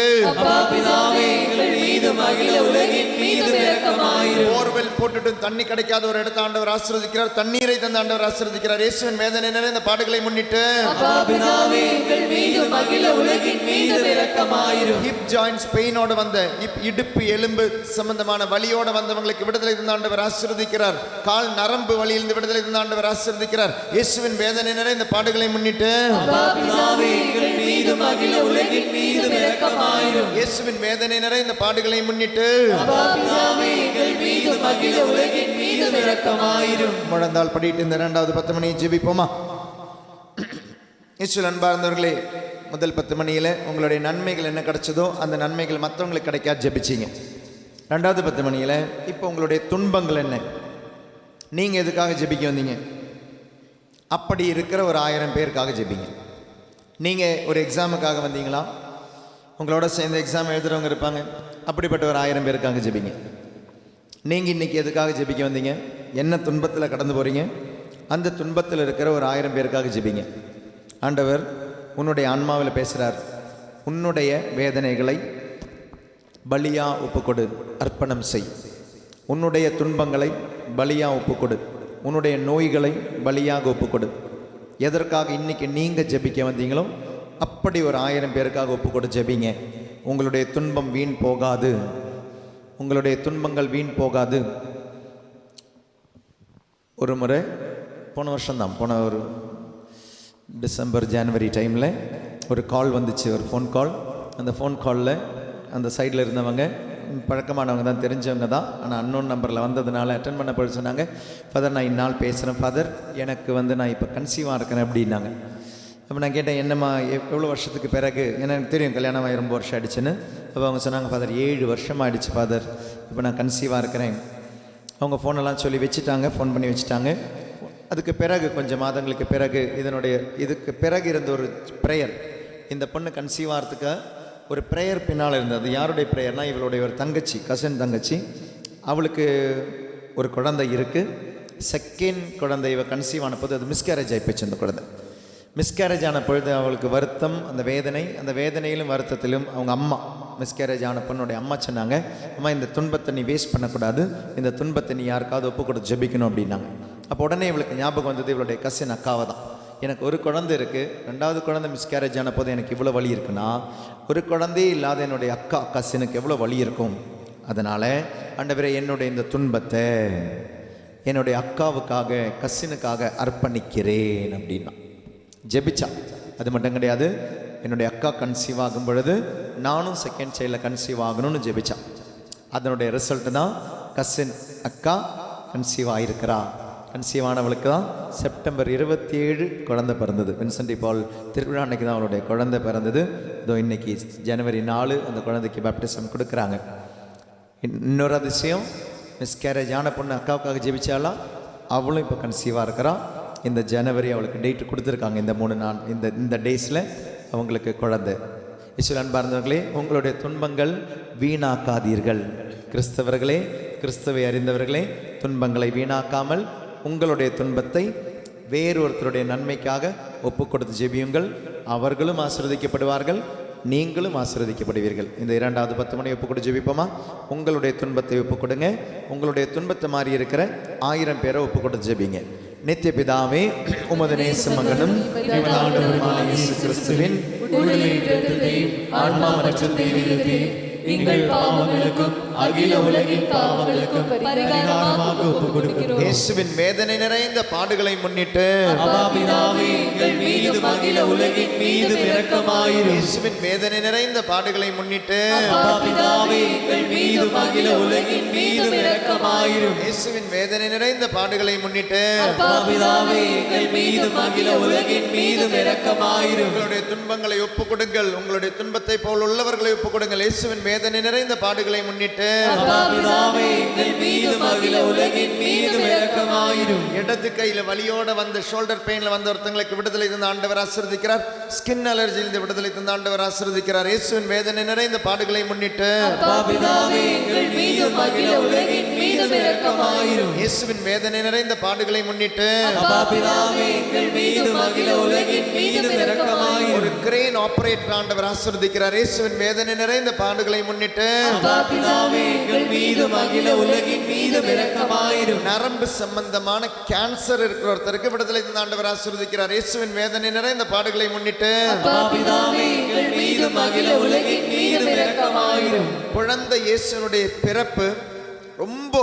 Speaker 1: பிதாவே எங்கள் மீதும் அகில உலகின் மீதும் இரக்கமாயிரும்.
Speaker 2: போர்வெல் போட்டுட்டு தண்ணி கிடைக்காத ஒரு இடத்தை ஆண்டவர் ஆசீர்வதிக்கிறார். தண்ணீரை தந்த ஆண்டவர் ஆசீர்வதிக்கிறார். இயேசுவின் வேதனை நிறைந்த பாடுகளை முன்னிட்டு
Speaker 1: பிதாவே எங்கள் மீதும் அகில உலகின் மீதும் இரக்கமாயிரும்.
Speaker 2: ஹிப் ஜாயின்ட்ஸ் பெயினோட வந்த இடுப்பு எலும்பு சம்பந்தமான வலியோட வந்தவங்களுக்கு விடுதலை தந்த ஆண்டவர் ஆசீர்வதிக்கிறார். கால் நரம்பு வலியிலிருந்து விடுதலை தந்த ஆண்டவர் ஆசீர்வதிக்கிறார். இயேசுவின் வேதனை நிறைந்த பாடுகளை முன்னிட்டு
Speaker 1: பிதாவே எங்கள் மீதும் அகில உலகின் மீதும் இரக்கமாயிரும்.
Speaker 2: இயேசுவின் வேதனை நிறைந்த பாடுகளை முன்னிட்டு
Speaker 1: பிதாவே எங்கள் மீதும் அகில உலகின் மீதும் இரக்கமாயிரும்.
Speaker 2: முழந்தால் படிட்டு இந்த 2வது 10 மணியை ஜெபிப்போமா? இயேசுவில் அன்பார்ந்தவர்களே, முதல் 10 மணியில் உங்களுடைய நன்மைகள் என்ன கிடைச்சதோ அந்த நன்மைகள் மற்றவங்களுக்கு கிடைக்காது ஜெபிச்சிங்க. 2வது 10 மணியில் இப்போ உங்களுடைய துன்பங்கள் என்ன, நீங்கள் எதுக்காக ஜெபிக்க வந்தீங்க? அப்படி இருக்கிற ஒரு 1000 பேருக்காக ஜெபிங்க. நீங்கள் ஒரு எக்ஸாமுக்காக வந்தீங்களா? உங்களோட சேர்ந்து எக்ஸாம் எழுதுகிறவங்க இருப்பாங்க. அப்படிப்பட்ட ஒரு 1000 பேருக்காக ஜெபிங்க. நீங்கள் இன்றைக்கி எதுக்காக ஜெபிக்க வந்தீங்க? என்ன துன்பத்தில் கடந்து போகிறீங்க? அந்த துன்பத்தில் இருக்கிற ஒரு 1000 பேருக்காக ஜெபிங்க. ஆண்டவர் உன்னுடைய ஆன்மாவில் பேசுகிறார். உன்னுடைய வேதனைகளை பலியா ஒப்புக்கொடு, அர்ப்பணம் செய். உன்னுடைய துன்பங்களை பலியா ஒப்புக்கொடு. உன்னுடைய நோய்களை பலியாக ஒப்புக்கொடு. எதற்காக இன்றைக்கி நீங்கள் ஜெபிக்க வந்தீங்களோ அப்படி ஒரு 1000 பேருக்காக ஒப்புக்கொடு ஜெபிங்க. உங்களுடைய துன்பம் வீண் போகாது. உங்களுடைய துன்பங்கள் வீண் போகாது. ஒரு முறை போன வருஷம்தான், போன ஒரு டிசம்பர் ஜனவரி டைமில் ஒரு கால் வந்துச்சு, ஒரு ஃபோன் கால். அந்த ஃபோன் காலில் அந்த சைடில் இருந்தவங்க பழக்கமானவங்க தான், தெரிஞ்சவங்க தான். ஆனால் அன்னோன் நம்பரில் வந்ததுனால அட்டன் பண்ண போய் சொன்னாங்க, ஃபாதர் நான் இந்நாள் பேசுகிறேன் ஃபாதர், எனக்கு நான் இப்போ கன்சீவாக இருக்கிறேன் அப்படின்னாங்க. அப்போ நான் கேட்டேன், என்னம்மா எவ்வளோ வருஷத்துக்கு பிறகு? ஏன்னா எனக்கு தெரியும் கல்யாணம் ஆகி ரொம்ப வருஷம் ஆகிடுச்சுன்னு. அப்போ அவங்க சொன்னாங்க, ஃபாதர் 7 வருஷம் ஆகிடுச்சு ஃபாதர், இப்போ நான் கன்சீவாக இருக்கிறேன். அவங்க ஃபோனெல்லாம் சொல்லி வச்சுட்டாங்க, ஃபோன் பண்ணி வச்சுட்டாங்க. அதுக்கு பிறகு கொஞ்சம் மாதங்களுக்கு பிறகு இதுக்கு பிறகு இருந்த ஒரு ப்ரேயர், இந்த பொண்ணு கன்சீவ் ஆகிறதுக்கு ஒரு ப்ரேயர் பின்னால் இருந்தது. யாருடைய ப்ரேயர்னால் இவளுடைய ஒரு தங்கச்சி, கசின் தங்கச்சி, அவளுக்கு ஒரு குழந்தை இருக்குது. செகண்ட் குழந்தை இவ கன்சீவ் ஆன போது அது மிஸ்கேரேஜ் ஆகிப்போச்சு. அந்த குழந்தை மிஸ்கேரேஜ் ஆன பொழுது அவளுக்கு வருத்தம், அந்த வேதனையிலும் வருத்தத்திலும் அவங்க அம்மா, மிஸ்கேரேஜ் ஆன பொண்ணுடைய அம்மா சொன்னாங்க, அம்மா இந்த துன்பத்தை நீ வேஸ்ட் பண்ணக்கூடாது, இந்த துன்பத்தை நீ யாருக்காவது ஒப்பு கொடுத்து ஜெபிக்கணும் அப்படின்னாங்க. அப்போ உடனே இவளுக்கு ஞாபகம் வந்தது இவளுடைய கசின் அக்காவை தான். எனக்கு ஒரு குழந்தை இருக்குது, 2வது குழந்தை மிஸ்கேரேஜ் ஆன போது எனக்கு இவ்வளோ வலி இருக்குன்னா, ஒரு குழந்தையே இல்லாத என்னுடைய அக்கா கசினுக்கு எவ்வளோ வலி இருக்கும். அதனால் ஆண்டவரே என்னுடைய இந்த துன்பத்தை என்னுடைய அக்காவுக்காக கசினுக்காக அர்ப்பணிக்கிறேன் அப்படின்னா ஜெபிச்சா. அது மட்டும் கிடையாது, என்னுடைய அக்கா கன்சீவ் ஆகும் பொழுது நானும் செகண்ட் சைல்டில் கன்சீவ் ஆகணும்னு ஜெபிச்சா. அதனுடைய ரிசல்ட் தான் கசின் அக்கா கன்சீவ் ஆகிருக்கிறா. கன்சீவ் ஆனவளுக்கு தான் செப்டம்பர் 27 குழந்தை பிறந்தது. வின்சென்ட் பால் திருவிழா அன்னைக்கு தான் அவளுடைய குழந்தை பிறந்தது. இதோ இன்னைக்கு ஜனவரி 4 அந்த குழந்தைக்கு பேப்டிசம் கொடுக்குறாங்க. இன்னொரு அதிசயம், மிஸ்கேரேஜ் ஆன பொண்ணு அக்காவுக்காக ஜெபிச்சாலாம், அவளும் இப்போ கன்சீவாக இருக்கிறான். இந்த ஜனவரி அவளுக்கு டேட்டு கொடுத்துருக்காங்க. இந்த 3 நாள் இந்த டேஸில் அவங்களுக்கு குழந்தை. இயேசுவில் அன்பார்ந்தவர்களே, உங்களுடைய துன்பங்கள் வீணாக்காதீர்கள். கிறிஸ்தவர்களே, கிறிஸ்துவை அறிந்தவர்களே, துன்பங்களை வீணாக்காமல் உங்களுடைய துன்பத்தை வேறொருத்தருடைய நன்மைக்காக ஒப்பு கொடுத்து ஜெபியுங்கள். அவர்களும் ஆசீர்வதிக்கப்படுவார்கள், நீங்களும் ஆசீர்வதிக்கப்படுவீர்கள். இந்த 2வது 10 மணி ஒப்பு கொடுத்து ஜெபிப்போமா? உங்களுடைய துன்பத்தை ஒப்பு கொடுங்க. உங்களுடைய துன்பத்தை மாறி இருக்கிற 1000 பேரை ஒப்பு கொடுத்து ஜெபிங்க. நித்திய பிதாவே, உமது நேச மகனும் ஆண்டவருமான இயேசு கிறிஸ்துவின்
Speaker 1: ஆன்மா மற்றும் தெய்வீகத்தையும் எங்கள் பாவங்களுக்கும் அகில உலகின் பாவங்களுக்கும் பரிகாரமாக ஒப்புக் கொடுக்கிறோம்.
Speaker 2: இயேசுவின் வேதனை நிறைந்த பாடுகளை முன்னிட்டு
Speaker 1: அப்பா பிதாவே, எங்கள் மீதும் அகில உலகின் மீதும் இரக்கமாயிரும்.
Speaker 2: இயேசுவின் வேதனை நிறைந்த பாடுகளை முன்னிட்டு
Speaker 1: அப்பா பிதாவே, எங்கள் மீதும் அகில உலகின் மீதும் இரக்கமாயிரும்.
Speaker 2: இயேசுவின் வேதனை நிறைந்த பாடுகளை முன்னிட்டு
Speaker 1: அப்பா பிதாவே, எங்கள் மீதும் அகில உலகின் மீதும் இரக்கமாயிரும்.
Speaker 2: உங்களுடைய துன்பங்களை ஒப்புக் கொடுங்கள். உங்களுடைய துன்பத்தை போல் உள்ளவர்களை ஒப்புக் கொடுங்கள். இயேசுவின் வேதனை நிறைந்த பாடுகளை முன்னிட்டு
Speaker 1: அப்பா பிதாவே, எங்கள் மீதும் அகில உலகின் மீதும் இரக்கமாயிரும்.
Speaker 2: இடது கையில வலியோட வந்த ஷோல்டர் பெயின்ல வந்த ஒருத்தங்களுக்கு விடுதலை தந்த ஆண்டவர் ஆசீர்வதிக்கிறார். ஸ்கின் அலர்ஜியிலிருந்து விடுதலை தந்த ஆண்டவர் ஆசீர்வதிக்கிறார். இயேசுவின் வேதனை நிறைந்த பாடுகளை முன்னிட்டு
Speaker 1: அப்பா பிதாவே, எங்கள் மீதும் அகில உலகின் மீதும் இரக்கமாயிரும்.
Speaker 2: இயேசுவின் வேதனை நிறைந்த பாடுகளை முன்னிட்டு
Speaker 1: அப்பா பிதாவே, எங்கள் மீதும் அகில உலகின் மீதும் இரக்கமாயிரும்.
Speaker 2: ஒரு கிரேன் ஆபரேட்டர் ஆண்டவர் ஆசீர்வதிக்கிறார். இயேசுவின் வேதனை நிறைந்த பாடுகளை முன்னிட்டு
Speaker 1: அப்பா பிதாவே, எங்கள் மீதும் அகில உலகின் மீதும் இரக்கமாயிரும்.
Speaker 2: நரம்பு சம்பந்தமான கேன்சர் இருக்கிற ஒருத்தருக்கு விடுதலை தந்த ஆண்டவர் ஆசீர்வதிக்கிறார். இயேசுவின் வேதனை நிறைந்த பாடுகளை முன்னிட்டு
Speaker 1: அப்பா பிதாவே, எங்கள் மீதும் அகில உலகின் மீதும் இரக்கமாயிரும்.
Speaker 2: குழந்தை இயேசுனுடைய பிறப்பு ரொம்ப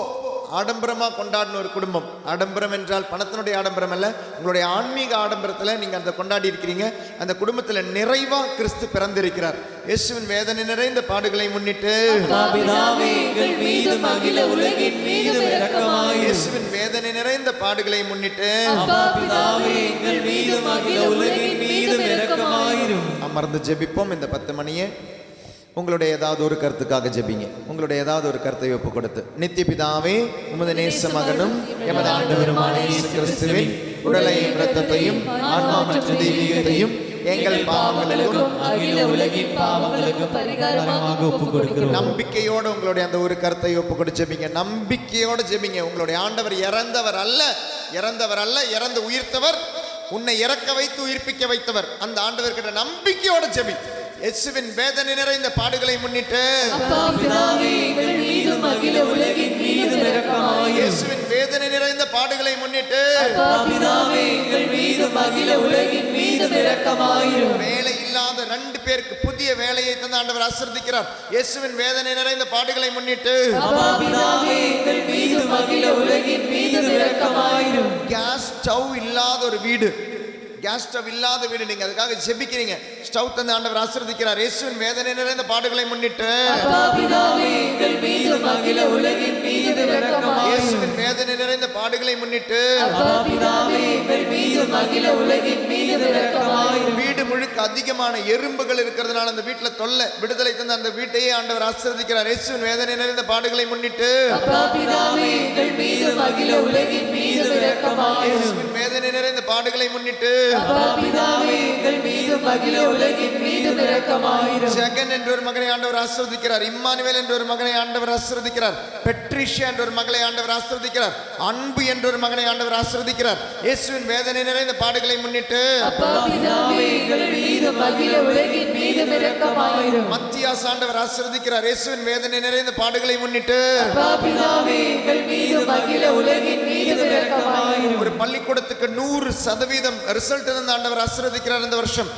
Speaker 2: ஆடம்பரமா கொண்டாடின ஒரு குடும்பம். ஆடம்பரம் என்றால் பணத்தினுடைய ஆடம்பரம் அல்ல, உங்களுடைய ஆன்மீக ஆடம்பரத்தில் நீங்க அந்த கொண்டாடி இருக்கிறீங்க. அந்த குடும்பத்தில் நிறைவா கிறிஸ்து பிறந்திருக்கிறார். இயேசுவின் வேதனை நிறைந்த பாடுகளை முன்னிட்டு
Speaker 1: அப்பா பிதாவே, எங்கள் மீதும் அகில உலகின் மீதும் இரக்கமாயிரும்.
Speaker 2: இயேசுவின் வேதனை நிறைந்த பாடுகளை முன்னிட்டு
Speaker 1: அப்பா பிதாவே, எங்கள் மீதும் அகில உலகின் மீதும் இரக்கமாயிரும்.
Speaker 2: அமர்ந்து ஜெபிப்போம். இந்த 10 மணியே உங்களுடைய ஏதாவது ஒரு கருத்துக்காக ஜெபிங்க. உங்களுடைய ஏதாவது ஒரு கருத்தை ஒப்பு கொடுத்து, நித்திய பிதாவே, உமது நேச மகனும் எமது ஆண்டவருமான இயேசு கிறிஸ்துவின் உடலையும் இரத்தத்தையும் ஆன்மா மற்றும் தெய்வீகத்தையும் எங்கள் பாவங்களுக்கும்
Speaker 1: அகில உலகின் பாவங்களுக்கும் பரிகாரமாக ஒப்புக் கொடுக்கிறோம்.
Speaker 2: நம்பிக்கையோடு உங்களுடைய அந்த ஒரு கருத்தை ஒப்பு கொடுத்து ஜெபிங்க. நம்பிக்கையோடு ஜெபிங்க. உங்களுடைய ஆண்டவர் இறந்தவர் அல்ல, இறந்து உயிர்த்தவர். உன்னை இறக்க வைத்து உயிர்ப்பிக்க வைத்தவர். அந்த ஆண்டவர் கிட்ட நம்பிக்கையோடு ஜெபி. இயேசுவின் வேதனை நிறைந்த பாடுகளை முன்னிட்டு
Speaker 1: அப்பா பிதாவே, எங்கள் மீதும் அகில உலகின் மீதும் இரக்கமாயிரும்.
Speaker 2: இயேசுவின் வேதனை நிறைந்த பாடுகளை முன்னிட்டு
Speaker 1: அப்பா பிதாவே, எங்கள் மீதும் அகில உலகின் மீதும் இரக்கமாயிரும்.
Speaker 2: வேலை இல்லாத 2 பேருக்கு புதிய வேலையை தந்த ஆண்டவர் ஆசீர்வதிக்கிறார். இயேசுவின் வேதனை நிறைந்த பாடுகளை முன்னிட்டு
Speaker 1: அப்பா பிதாவே, எங்கள் மீதும் அகில உலகின் மீதும் இரக்கமாயிரும்.
Speaker 2: கேஸ் ஸ்டவ் இல்லாத ஒரு வீடு, கேஸ் ஸ்டவ் இல்லாத வீடு, நீங்க அதுக்காக ஜெபிக்கிறீங்க. ஸ்டவ் தந்த ஆண்டவர் ஆசீர்வதிக்கிறார். இயேசுவின் வேதனை நிறைந்த பாடுகளை முன்னிட்டு
Speaker 1: அப்பா பிதாவே, எங்கள் மீதும் அகில உலகின் மீதும் இரக்கமாயிரும்.
Speaker 2: இயேசுவின் வேதனை நிறைந்த பாடுகளை முன்னிட்டு
Speaker 1: அப்பா பிதாவே, எங்கள் மீதும் அகில உலகின் மீதும் இரக்கமாயிரும்.
Speaker 2: வீடு முழுக்க அதிகமான எறும்புகள் இருக்கிறதுனால அந்த வீட்டுல தொல்லை, விடுதலை தந்த அந்த வீட்டையே ஆண்டவர் ஆசீர்வதிக்கிறார். இயேசுவின் வேதனை நிறைந்த பாடுகளை முன்னிட்டு
Speaker 1: அப்பா பிதாவே, எங்கள் மீதும் அகில உலகின் மீதும் இரக்கமாயிரும்.
Speaker 2: இயேசுவின் வேதனை நிறைந்த பாடுகளை முன்னிட்டு
Speaker 1: அப்பா பிதாவே, எங்கள் மீதும் அகில உலகின் மீதும் இரக்கமாயிரும்.
Speaker 2: ஜெகன் என்ற ஒரு மகனை ஆண்டவர் ஆசீர்வதிக்கிறார். இம்மானுவேல் என்ற ஒரு மகனை ஆண்டவர் ஆசீர்வதிக்கிறார். பெட்ரிஷியா என்ற ஒரு மகளை ஆண்டவர் ஆசீர்வதிக்கிறார். அன்பு என்ற ஒரு மகனை ஆண்டவர் ஆசீர்வதிக்கிறார். இயேசுவின் வேதனை நிறைந்த பாடுகளை முன்னிட்டு
Speaker 1: அப்பா பிதாவே, எங்கள் மீதும் அகில உலகின் மீதும் இரக்கமாயிரும்.
Speaker 2: மத்தியாஸ் ஆண்டவர் ஆசீர்வதிக்கிறார். இயேசுவின் வேதனை நிறைந்த பாடுகளை முன்னிட்டு
Speaker 1: அப்பா பிதாவே, எங்கள் மீதும் அகில உலகின் மீதும் இரக்கமாயிரும்.
Speaker 2: ஒரு பள்ளிக்கூடத்துக்கு 100% ரிசல்ட் இருந்த ஆண்டவர் ஆசீர்வதிக்கிறார். இந்த வருஷம்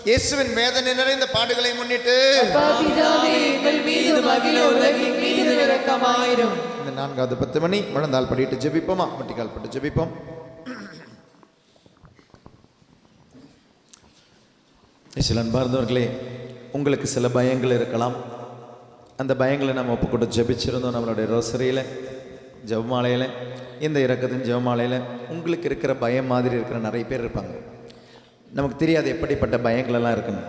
Speaker 2: இயேசுவின் வேதனை நிறைந்த பாடுகளை முன்னிட்டு
Speaker 3: அப்பா பிதாவே எங்கள் மீதும் அகில உலகின் மீதும் இரக்கமாயிரும்.
Speaker 2: இந்த 4வது 10 மணி முழந்தால் படிட்டு ஜெபிப்போமா? முட்டிக்கால் பட்டு ஜெபிப்போம். சில அன்பார்ந்தவர்களே, உங்களுக்கு சில பயங்கள் இருக்கலாம். அந்த பயங்களை நம்ம ஒப்பு கொண்டு ஜெபிச்சிருந்தோம் நம்மளுடைய ரோசரியில், ஜெபமாலையில். இந்த இரக்கத்தின் ஜெபமாலையில் உங்களுக்கு இருக்கிற பயம் மாதிரி இருக்கிற நிறைய பேர் இருப்பாங்க. நமக்கு தெரியாது எப்படிப்பட்ட பயங்களெல்லாம் இருக்குன்னு.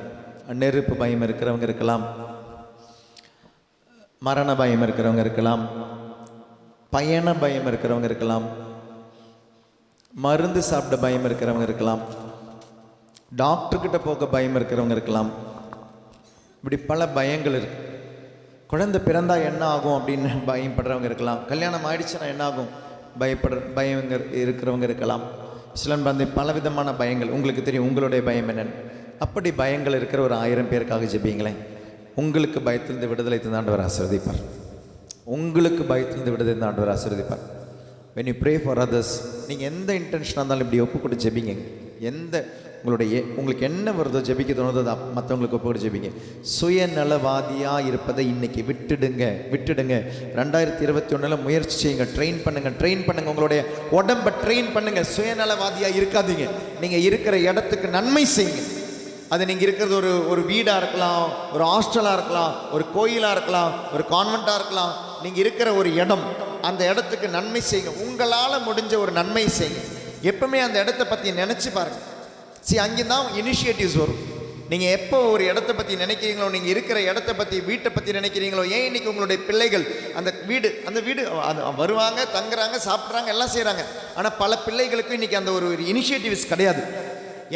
Speaker 2: நெருப்பு பயம் இருக்கிறவங்க இருக்கலாம், மரண பயம் இருக்கிறவங்க இருக்கலாம், பயண பயம் இருக்கிறவங்க இருக்கலாம், மருந்து சாப்பிட பயம் இருக்கிறவங்க இருக்கலாம், டாக்டர்கிட்ட போக பயம் இருக்கிறவங்க இருக்கலாம். இப்படி பல பயங்கள் இருக்கு. குழந்தை பிறந்தா என்ன ஆகும் அப்படின்னு பயப்படுறவங்க இருக்கலாம். கல்யாணம் ஆயிடுச்சுன்னா என்ன ஆகும் பயம் இருக்கிறவங்க இருக்கலாம். சிலன் வந்து பலவிதமான பயங்கள் உங்களுக்கு தெரியும். உங்களுடைய பயம் என்னன்னு. அப்படி பயங்கள் இருக்கிற ஒரு 1000 பேருக்காக ஜெபிங்களேன். உங்களுக்கு பயத்திலிருந்து விடுதலை தந்த ஆண்டவர் ஆசீர்வதிப்பார். உங்களுக்கு பயத்திலிருந்து விடுதலை தந்த ஆண்டவர் ஆசீர்வதிப்பார். when you pray for others, நீங்கள் எந்த இன்டென்ஷனாக இருந்தாலும் இப்படி ஒப்பு கொண்டு ஜெபிங்க. உங்களுக்கு என்ன வருதோ ஜெபிக்க தோணுதோ அதை மற்றவங்களுக்கு ஒப்பு கொண்டு ஜெபிங்க. சுயநலவாதியாக இருப்பதை இன்னைக்கு விட்டுடுங்க. 2021 முயற்சி செய்யுங்க. ட்ரெயின் பண்ணுங்க. உங்களுடைய உடம்பை ட்ரெயின் பண்ணுங்க. சுயநலவாதியாக இருக்காதீங்க. நீங்கள் இருக்கிற இடத்துக்கு நன்மை செய்யுங்க. அது நீங்கள் இருக்கிறது ஒரு வீடாக இருக்கலாம், ஒரு ஹாஸ்டலாக இருக்கலாம், ஒரு கோயிலாக இருக்கலாம், ஒரு கான்வெண்ட்டாக இருக்கலாம். நீங்கள் இருக்கிற ஒரு இடம், அந்த இடத்துக்கு நன்மை செய்யுங்க. உங்களால் முடிஞ்ச ஒரு நன்மை செய்யுங்க. எப்பவுமே அந்த இடத்த பற்றி நினச்சி பாருங்கள். அங்கே தான் இனிஷியேட்டிவ்ஸ் வரும். நீங்கள் எப்போ ஒரு இடத்த பற்றி நினைக்கிறீங்களோ, நீங்கள் இருக்கிற இடத்த பற்றி, வீட்டை பற்றி நினைக்கிறீங்களோ, ஏன் இன்னைக்கு உங்களுடைய பிள்ளைகள் அந்த வீடு வருவாங்க, தங்குறாங்க, சாப்பிட்றாங்க, எல்லாம் செய்கிறாங்க. ஆனால் பல பிள்ளைகளுக்கும் இன்றைக்கி அந்த ஒரு இனிஷியேட்டிவ்ஸ் கிடையாது.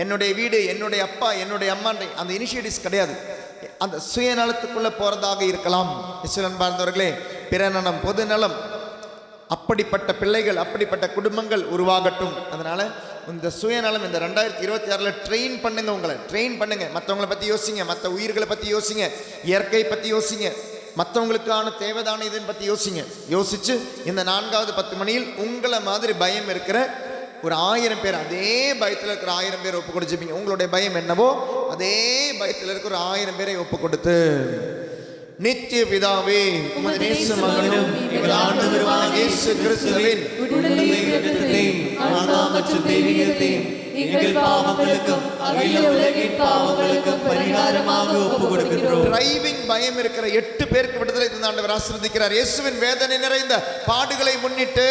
Speaker 2: என்னுடைய வீடு, என்னுடைய அப்பா, என்னுடைய அம்மான்ற அந்த இனிஷியேட்டிவ்ஸ் கிடையாது. அந்த சுயநலத்துக்குள்ளே போகிறதாக இருக்கலாம். பார்ந்தவர்களே, பிறநலம் பொது நலம், அப்படிப்பட்ட பிள்ளைகள், அப்படிப்பட்ட குடும்பங்கள் உருவாகட்டும். அதனால் இந்த சுயநலம் இந்த 2026 ட்ரெயின் பண்ணுங்க. உங்களை ட்ரெயின் பண்ணுங்க. மற்றவங்களை பற்றி யோசிங்க, மற்ற உயிர்களை பற்றி யோசிங்க, இயற்கை பற்றி யோசிங்க, மற்றவங்களுக்கான தேவைதான இதுன்னு பற்றி யோசிச்சு இந்த 4வது 10 மணியில் உங்களை மாதிரி பயம் இருக்கிற ஒரு 1000 பேர், அதே பயத்தில் இருக்கிற 1000 பேரை ஒப்பு கொடுத்துப்பீங்க. உங்களுடைய பயம் என்னவோ அதே பயத்தில் இருக்கிற ஒரு 1000 பேரை ஒப்பு கொடுத்து, நித்திய பிதாவே, உமது நேச மகனும் எங்கள் ஆண்டவருமாகிய இயேசு கிறிஸ்துவின்
Speaker 1: உடலையும் இரத்தத்தையும் ஆன்மா மற்றும் தெய்வீகத்தையும் எங்கள் பாவங்களுக்கும் அகில உலகின் பாவங்களுக்கும் பரிகாரமாக ஒப்புக் கொடுக்கிறோம்.
Speaker 2: டிரைவிங் பயம் இருக்கிற 8 பேருக்கு விடுதலை தந்த ஆண்டவர் ஆசீர்வதிக்கிறார். இயேசுவின் வேதனை நிறைந்த பாடுகளை முன்னிட்டு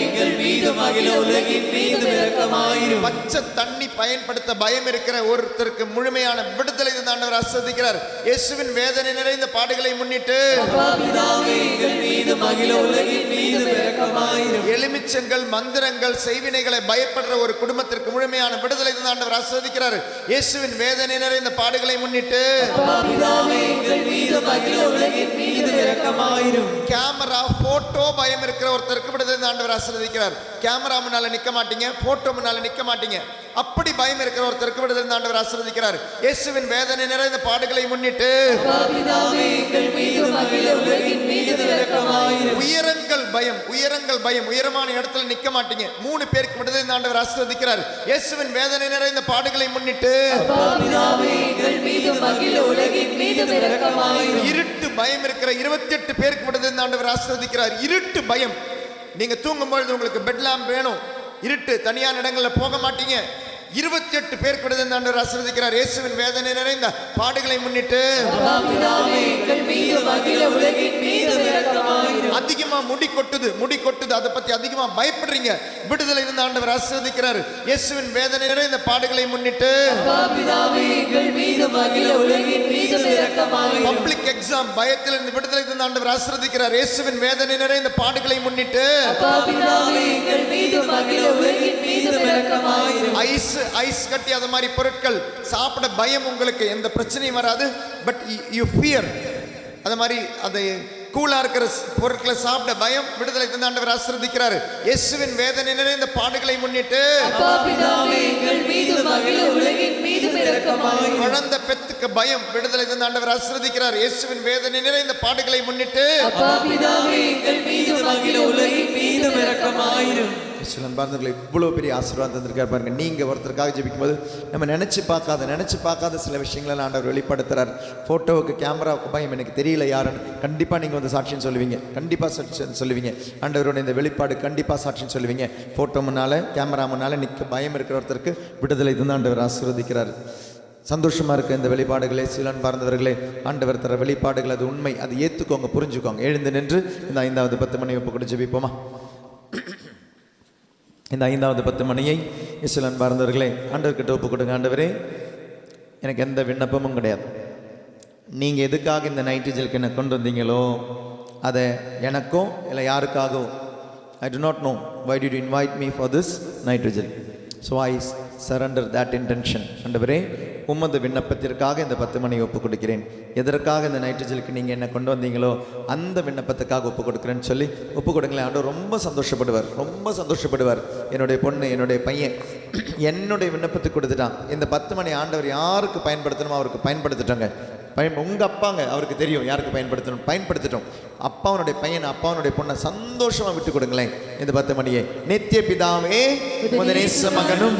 Speaker 1: எங்கள் மீதும் அகில உலகின் மீதும் இரக்கமாயிரும்.
Speaker 2: பச்சை தண்ணி பயன்படுத்த பயம் இருக்கிற ஒருத்தருக்கு முழுமையான விடுதலை தந்த ஆண்டவர் ஆசீர்வதிக்கிறார். இயேசுவின் வேதனை நிறைந்த பாடுகளை முன்னிட்டு
Speaker 1: எங்கள் மீதும் அகில உலகின் மீதும் இரக்கமாயிரும்.
Speaker 2: எலுமிச்சங்கள், மந்திரங்கள், செய்வினைகளை பயப்படுற ஒரு குடும்பத்திற்கு முழுமையான விடுதலை தந்த ஆண்டவர் ஆசீர்வதிக்கிறார். இயேசுவின் வேதனை நிறைந்த பாடுகளை முன்னிட்டு
Speaker 1: எங்கள் மீதும் அகில உலகின் மீதும் இரக்கமாயிரும்.
Speaker 2: கேமரா, போட்டோ பயம் இருக்கிற ஒருத்தருக்கு விடுதலை தந்த ஆண்டவர் ஆசீர்வதிக்கிறார். கேமரா முன்னால நிக்க மாட்டீங்க, போட்டோ முன்னால நிக்க மாட்டீங்க. அப்படி பயம் இருக்கிற ஒருத்தருக்கு விடுதலை தந்த ஆண்டவர் ஆசீர்வதிக்கிறார். இயேசுவின் வேதனை நிறைந்த பாடுகளை முன்னிட்டு
Speaker 1: எங்கள் மீதும் அகில உலகின் மீதும் இரக்கமாயிரும்.
Speaker 2: உயரங்கள் பயம், உயரமான இடத்துல நிக்க மாட்டீங்க. 3 பேருக்கு விடுதலை தந்த ஆண்டவர் ஆசீர்வதிக்கிறார். இயேசுவின் வேதனை நிறைந்த பாடுகளை முன்னிட்டு
Speaker 1: எங்கள் மீதும் அகில உலகின் மீதும் இரக்கமாயிரும்.
Speaker 2: இருட்டு பயம் இருக்கிற 28 பேருக்கு விடுதலை தந்த ஆண்டவர் ஆசீர்வதிக்கிறார். இருட்டு பயம், நீங்க தூங்கும்போது உங்களுக்கு பெட் லேம்ப் வேணும். இருட்டு, தனியான இடங்களில் போக மாட்டீங்க. 28 பேருக்கு விடுதலை தந்த ஆண்டவர் ஆசீர்வதிக்கிறார். இயேசுவின் வேதனை நிறைந்த பாடுகளை முன்னிட்டு
Speaker 1: எங்கள் மீதும் அகில உலகின் மீதும் இரக்கமாயிரும்.
Speaker 2: அதிகமா முடி கொட்டுது, அதை பத்தி அதிகமா பயப்படுறீங்க. விடுதலை தந்த ஆண்டவர் ஆசீர்வதிக்கிறார். இயேசுவின் வேதனை நிறைந்த பாடுகளை முன்னிட்டு
Speaker 1: எங்கள் மீதும் அகில உலகின் மீதும் இரக்கமாயிரும்.
Speaker 2: பப்ளிக் எக்ஸாம் பயத்திலிருந்து விடுதலை தந்த ஆண்டவர் ஆசீர்வதிக்கிறார். இயேசுவின் வேதனை நிறைந்த பாடுகளை முன்னிட்டு
Speaker 1: எங்கள் மீதும் அகில உலகின் மீதும் இரக்கமாயிரும்.
Speaker 2: ஐஸ் கட்டி அது மாதிரி பொருட்கள் சாப்பிட பயம், உங்களுக்கு எந்த பிரச்சனையும் வராது. பட் யூ ஃபியர், அது மாதிரி அதை கூலா இருக்கிற பொருட்களை சாப்பிட பயம். விடுதலை தந்த ஆண்டவர் ஆசீர்வதிக்கிறார். இயேசுவின் வேதனை நிறைந்த பாடுகளை முன்னிட்டு
Speaker 1: எங்கள் மீதும் அகில உலகின் மீதும் இரக்கமாயிரும்.
Speaker 2: குழந்தை பெத்துக்க பயம். விடுதலை தந்த ஆண்டவர் ஆசீர்வதிக்கிறார். இயேசுவின் வேதனை நிறைந்த பாடுகளை முன்னிட்டு
Speaker 1: எங்கள் மீதும் அகில உலகின் மீதும் இரக்கமாயிரும்.
Speaker 2: அன்பார்ந்தவர்களை இவ்வளோ பெரிய ஆசீர்வாதம் தந்திருக்கார் பாருங்க. நீங்கள் ஒருத்தருக்காக ஜெபிக்கும்போது நம்ம நினச்சி பார்க்காத சில விஷயங்களை ஆண்டவர் வெளிப்படுத்துகிறார். ஃபோட்டோவுக்கு கேமராவுக்கு பயம் எனக்கு தெரியல யாருன்னு கண்டிப்பாக நீங்கள் வந்து சாட்சியம் சொல்லுவீங்க. கண்டிப்பாக சொல்லுவீங்க. ஆண்டவரோட இந்த வெளிப்பாடு கண்டிப்பாக சாட்சியம் சொல்லுவீங்க. ஃபோட்டோ முன்னால் கேமரா முன்னால் நிற்க பயம் இருக்கிற ஒருத்தருக்கு விடுதலை தான் ஆண்டவர் ஆசீர்வதிக்கிறார். சந்தோஷமாக இருக்க இந்த வெளிப்பாடுகளே சிலன்பார்ந்தவர்களே, ஆண்டவர் தர வெளிப்பாடுகள் அது உண்மை, அது ஏற்றுக்கோங்க, புரிஞ்சுக்கோங்க. எழுந்து நின்று இந்த 5வது 10 மணி ஒப்பு கூட ஜெபிப்போமா? இந்த 5வது 10 மணியை இஸ்லான்பார்ந்தவர்களே ஆண்டவர்கிட்ட ஒப்பு கொடுங்க. ஆண்டவரே, எனக்கு எந்த விண்ணப்பமும் கிடையாது. நீங்கள் எதுக்காக இந்த நைட்ரஜனுக்கு என்ன கொண்டு வந்தீங்களோ அதை எனக்கோ இல்லை யாருக்காகவோ, I do not know why did you invite me for this nitrogen. So I surrender that intention. ஆண்டவரே, உமது விண்ணப்பத்திற்காக இந்த 10 மணி ஒப்பு கொடுக்கிறேன். எதற்காக இந்த நைட்ரஜனுக்கு நீங்கள் என்ன கொண்டு வந்தீங்களோ அந்த விண்ணப்பத்துக்காக ஒப்பு கொடுக்குறேன்னு சொல்லி ஒப்பு கொடுங்களேன். ஆண்டவர் ரொம்ப சந்தோஷப்படுவார். என்னுடைய பொண்ணு, என்னுடைய பையன் என்னுடைய விண்ணப்பத்துக்கு கொடுத்துட்டான். இந்த 10 மணி ஆண்டவர் யாருக்கு பயன்படுத்தணுமோ அவருக்கு பயன்படுத்திட்டாங்க. உங்கள் அப்பாங்க அவருக்கு தெரியும் யாருக்கு பயன்படுத்திட்டோம். அப்பாவனுடைய பையன், அப்பாவனுடைய பொண்ணை சந்தோஷமாக விட்டு கொடுங்களேன். இந்த 10 மணியை நித்திய பிதாவே நேச மகனும்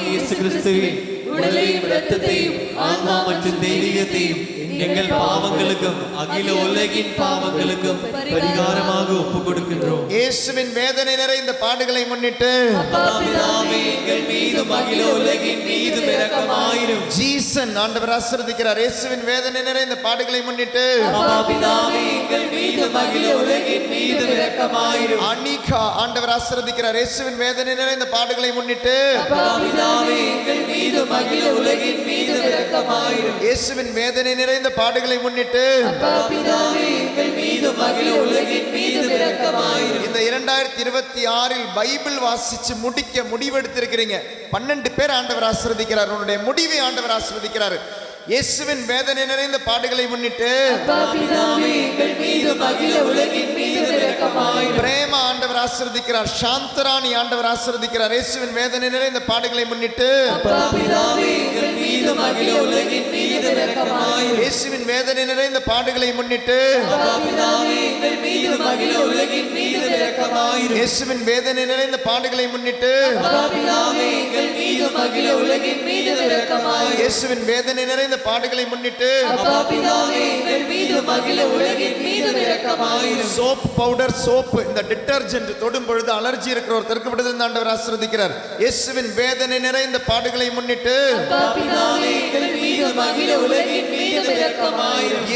Speaker 1: இயேசு கிறிஸ்துவின் உடலையும் இரத்தத்தையும் ஆன்மா மற்றும் தெய்வீகத்தையும் எங்கள் பாவங்களுக்கும் அகில உலகின் பாவங்களுக்கும் பரிகாரமாக ஒப்பு கொடுக்கின்றோம்.
Speaker 2: இயேசுவின் வேதனை நிறைந்த பாடுகளை முன்னிட்டு
Speaker 1: எங்கள் மீதும் அகில உலகின் மீதும் இரக்கமாயிரும்.
Speaker 2: ஜீசன் ஆண்டவர் ஆசீர்வதிக்கிறார். இயேசுவின் வேதனை நிறைந்த பாடுகளை முன்னிட்டு
Speaker 1: எங்கள் மீதும் அகில உலகின் மீதும் இரக்கமாயிரும்.
Speaker 2: அனிகா ஆண்டவர் ஆசீர்வதிக்கிறார். இயேசுவின் வேதனை நிறைந்த பாடுகளை முன்னிட்டு
Speaker 1: எங்கள் மீதும் அகில உலகின் மீதும் இரக்கமாயிரும்.
Speaker 2: இயேசுவின் வேதனை நிறைந்த பாடுகளை முன்னிட்டு இந்த 2026 பைபிள் வாசிச்சு முடிவெடுத்திருக்கிறீங்க. 12 பேர் ஆண்டவர் ஆசீர்வதிக்கிறார். உன்னுடைய முடிவை ஆண்டவர் ஆசீர்வதிக்கிறார். இயேசுவின் வேதனை நிறைந்த பாடுகளை முன்னிட்டு பிரேமா ஆண்டவர் ஆசீர்வதிக்கிறார். சாந்தராணி ஆண்டவர் ஆசீர்வதிக்கிறார். இயேசுவின் வேதனை நிறைந்த பாடுகளை முன்னிட்டு இயேசுவின் வேதனை நிறைந்த பாடுகளை முன்னிட்டு இயேசுவின் வேதனை நிறைந்த பாடுகளை முன்னிட்டு இயேசுவின் வேதனை நிறைந்த பாடுகளை முன்னிட்டு சோப் பவுடர், சோப்பு, இந்த டிட்டர்ஜென்ட் தொடும் பொழுது அலர்ஜி இருக்கிற ஒருத்தருக்கு விடுதலை ஆண்டவர் ஆசீர்வதிக்கிறார். இயேசுவின் வேதனை நிறைந்த பாடுகளை முன்னிட்டு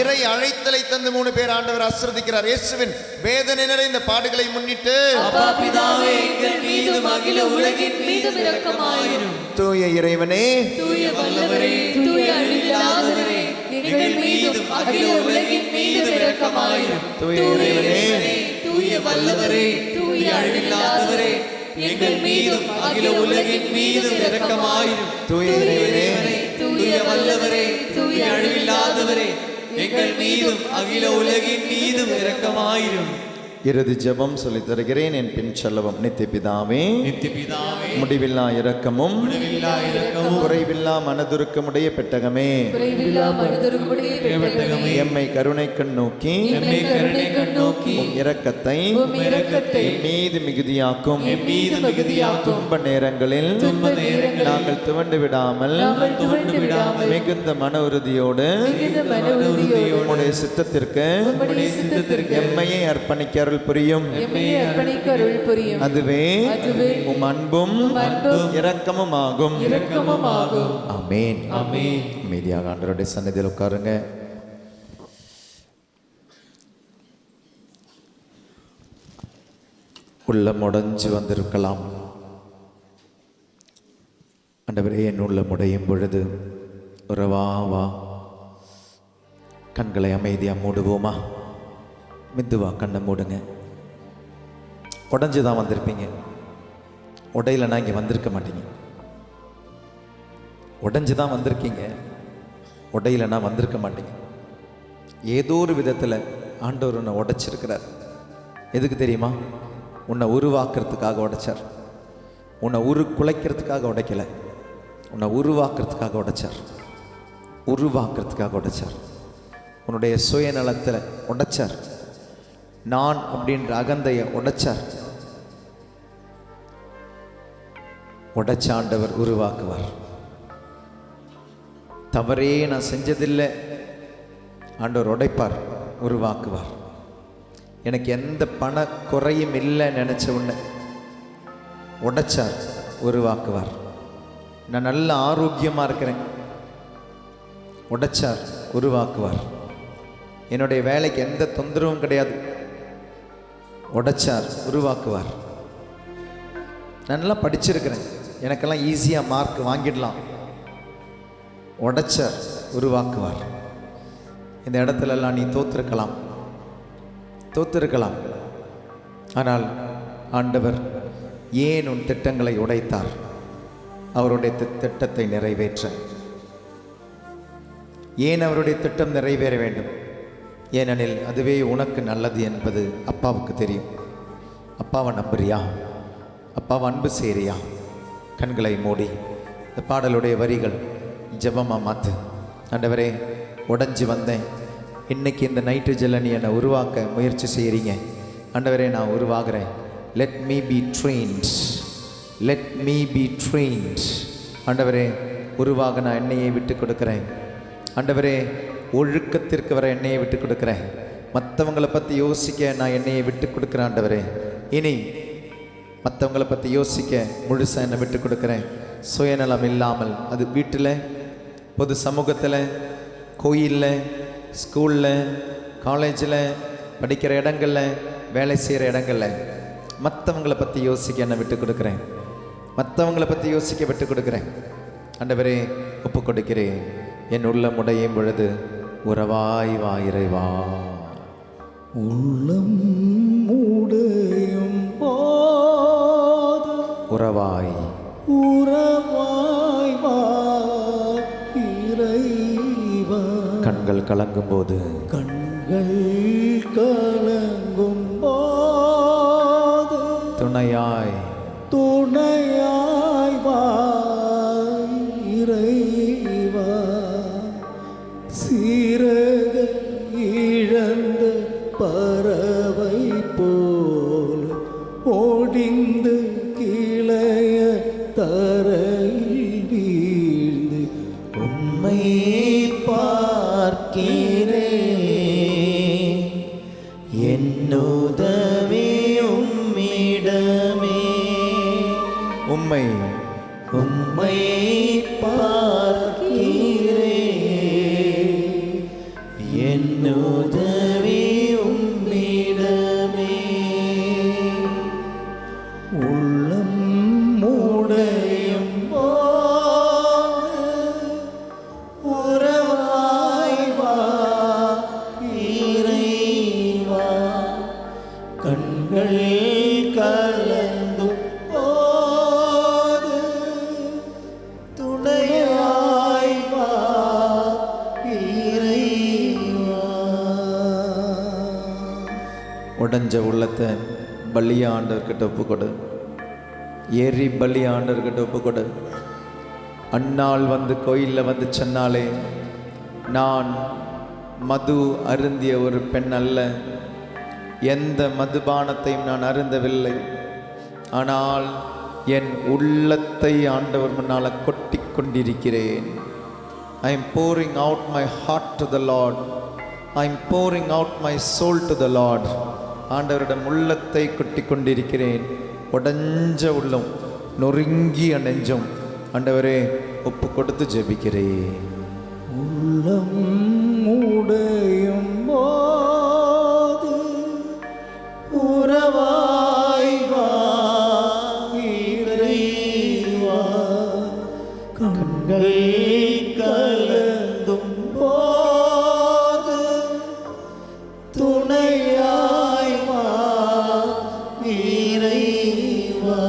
Speaker 2: இறை அழைத்தலை தந்து 3 பேர் ஆண்டவர் ஆசீர்வதிக்கிறார். இயேசுவின் வேதனை நிறைந்த பாடுகளை முன்னிட்டு தூய இறைவனே,
Speaker 3: தூய வல்லவரே, தூய அழிவில்லாதவரே, எங்கள் மீதும் அகில உலகின் மீதும் இரக்கமாயிரும்.
Speaker 2: தூய இறைவனே,
Speaker 1: தூய வல்லவரே, தூய அழிவில்லாதவரே, எங்கள் மீதும் அகில உலகின் மீதும் இரக்கமாயிரும்.
Speaker 2: தூய இறைவனே,
Speaker 1: தூய வல்லவரே, தூய அழிவில்லாதவரே, எங்கள் மீதும் அகில உலகின் மீதும் இரக்கமாயிரும்.
Speaker 2: இறுதி ஜெபம் சொல்லி தருகிறேன். என் பின் செல்லவும். நித்திய பிதாவே, முடிவில்லா இரக்கமும் குறைவில்லா மனதுருக்கமுடைய பெட்டகமே, எம்மை கருணை கண் நோக்கி உம் இரக்கத்தை மீது மிகுதியாக்கும். துன்ப நேரங்களில் நாங்கள் துவண்டு விடாமல் மிகுந்த மன உறுதியோடு உம்முடைய சித்தத்திற்கு எம்மையை அர்ப்பணிக்க அருள் புரியும். அதுவே உம் அன்பும் இரக்கமும் ஆகும். ஆமென். அமைதியாக ஆண்டவருடைய சந்நிதியில் உட்காருங்க. உள்ளம் உடைஞ்சு வந்திருக்கலாம். ஆண்டவரே, என் உள்ளம் உடையும் பொழுது உறவா வா. கண்களை அமைதியாக மூடுவோமா? மெதுவா கண்ணை மூடுங்க. உடஞ்சி தான் வந்திருப்பீங்க. உடையிலனா இங்கே வந்திருக்க மாட்டீங்க. உடஞ்சி தான் வந்திருக்கீங்க. உடையிலனா வந்திருக்க மாட்டீங்க. ஏதோ ஒரு விதத்தில் ஆண்டவர் உன்னை உடைச்சிருக்கிறார். எதுக்கு தெரியுமா? உன்னை உருவாக்குறதுக்காக உடைச்சார். உன்னை குலைக்கிறதுக்காக உடைக்கலை. உன்னை உருவாக்குறதுக்காக உடைச்சார். உன்னுடைய சுயநலத்தில் உடைச்சார். நான் அப்படின்ற அகந்தையை உடைச்சார். உடைச்ச ஆண்டவர் உருவாக்குவார். தவறே நான் செஞ்சதில்லை, ஆண்டவர் உடைப்பார், உருவாக்குவார். எனக்கு எந்த பண குறையும் இல்லை நினச்ச உடனே உடைச்சார், உருவாக்குவார். நான் நல்ல ஆரோக்கியமாக இருக்கிறேன், உடைச்சார், உருவாக்குவார். என்னுடைய வேலைக்கு எந்த தொந்தரவும் கிடையாது, உடைச்சார், உருவாக்குவார். நான் நல்லா படிச்சிருக்கிறேன், எனக்கெல்லாம் ஈஸியாக மார்க் வாங்கிடலாம், உடைச்சார், உருவாக்குவார். இந்த இடத்துலலாம் நீ தோற்றிருக்கலாம், ஆனால் ஆண்டவர் ஏன் உன் திட்டங்களை உடைத்தார்? அவருடைய திட்டத்தை நிறைவேற்ற. ஏன் அவருடைய திட்டம் நிறைவேற வேண்டும்? ஏனெனில் அதுவே உனக்கு நல்லது என்பது அப்பாவுக்கு தெரியும். அப்பாவை நம்புறியா? அப்பாவை அன்பு செய்றியா? கண்களை மூடி இந்த பாடலுடைய வரிகள் ஜெபமாக மாற்று. ஆண்டவரே, உடைஞ்சி வந்தேன், இன்னைக்கு இந்த நைட்ரஜனில் நீ என்னை உருவாக்க முயற்சி செய்கிறீங்க. ஆண்டவரே, நான் உருவாகிறேன். Let me be trained, let me be trained. ஆண்டவரே, உருவாக நான் என்னையை விட்டு கொடுக்குறேன். ஆண்டவரே, ஒழுக்கத்திற்கு வர என்னையை விட்டு கொடுக்குறேன். மற்றவங்களை பற்றி யோசிக்க நான் என்னையை விட்டு கொடுக்குறேன். ஆண்டவரே, இனி மற்றவங்களை பற்றி யோசிக்க முழுசாக என்னை விட்டு கொடுக்குறேன். சுயநலம் இல்லாமல், அது வீட்டில், பொது சமூகத்தில், கோயிலில், ஸ்கூலில், காலேஜில், படிக்கிற இடங்களில், வேலை செய்கிற இடங்களில் மற்றவங்களை பற்றி யோசிக்க என்னை விட்டு கொடுக்குறேன். மற்றவங்களை பற்றி யோசிக்க விட்டு கொடுக்குறேன். ஆண்டவரே, ஒப்பு கொடுக்கிறேன். என் உள்ளம் உடையும் பொழுது உறவாய் வா இறைவா.
Speaker 4: உள்ளம் உடையும் போது
Speaker 2: உறவாய்
Speaker 4: உறவாய் வா இறைவா.
Speaker 2: கண்கள் கலங்கும் போது
Speaker 4: கண்கள் கலங்கும் போது
Speaker 2: துணையாய்
Speaker 4: துணையாய் வா இறைவா. சீரக இழந்த பறவை போல் ஓடிந்து கிளைய தரையில் வீழ்ந்து உம்மை பார்க்கிறேன். என்னுதவி உம்மிடமே.
Speaker 2: உம்மை
Speaker 4: உம்மை பார்க்கிறேன். என்னுதவி உம்மிடமே. உள்ளம் உடையும் போது உறவாய் வா இறைவா. கண்கள் கலங்கும் போது துணையாய் வா இறைவா.
Speaker 2: உடைஞ்ச உள்ளத்தை பலிய ஆண்டவர்கிட்ட ஒப்பு கொடு. ஏறி பலி ஆண்டவர்கிட்ட ஒப்பு கொடு. அன்னாள் வந்து கோயிலில் வந்து சொன்னாலே, நான் மது அருந்திய ஒரு பெண் அல்ல, எந்த மதுபானத்தையும் நான் அருந்தவில்லை, ஆனால் என் உள்ளத்தை ஆண்டவர் முன்னால் கொட்டி கொண்டிருக்கிறேன். I am pouring out my heart to the Lord. I am pouring out my soul to the Lord. ஆண்டவரிடம் உள்ளத்தை கொட்டி கொண்டிருக்கிறேன். உடைஞ்ச உள்ளம், நொறுங்கிய நெஞ்சம் ஆண்டவரே ஒப்பு கொடுத்து ஜெபிக்கிறேன்.
Speaker 4: உள்ளம் உடையும் போது உறவாய் வா இறைவா. கண்கள் கலந்தும் போது துணையாய் வா இறைவா.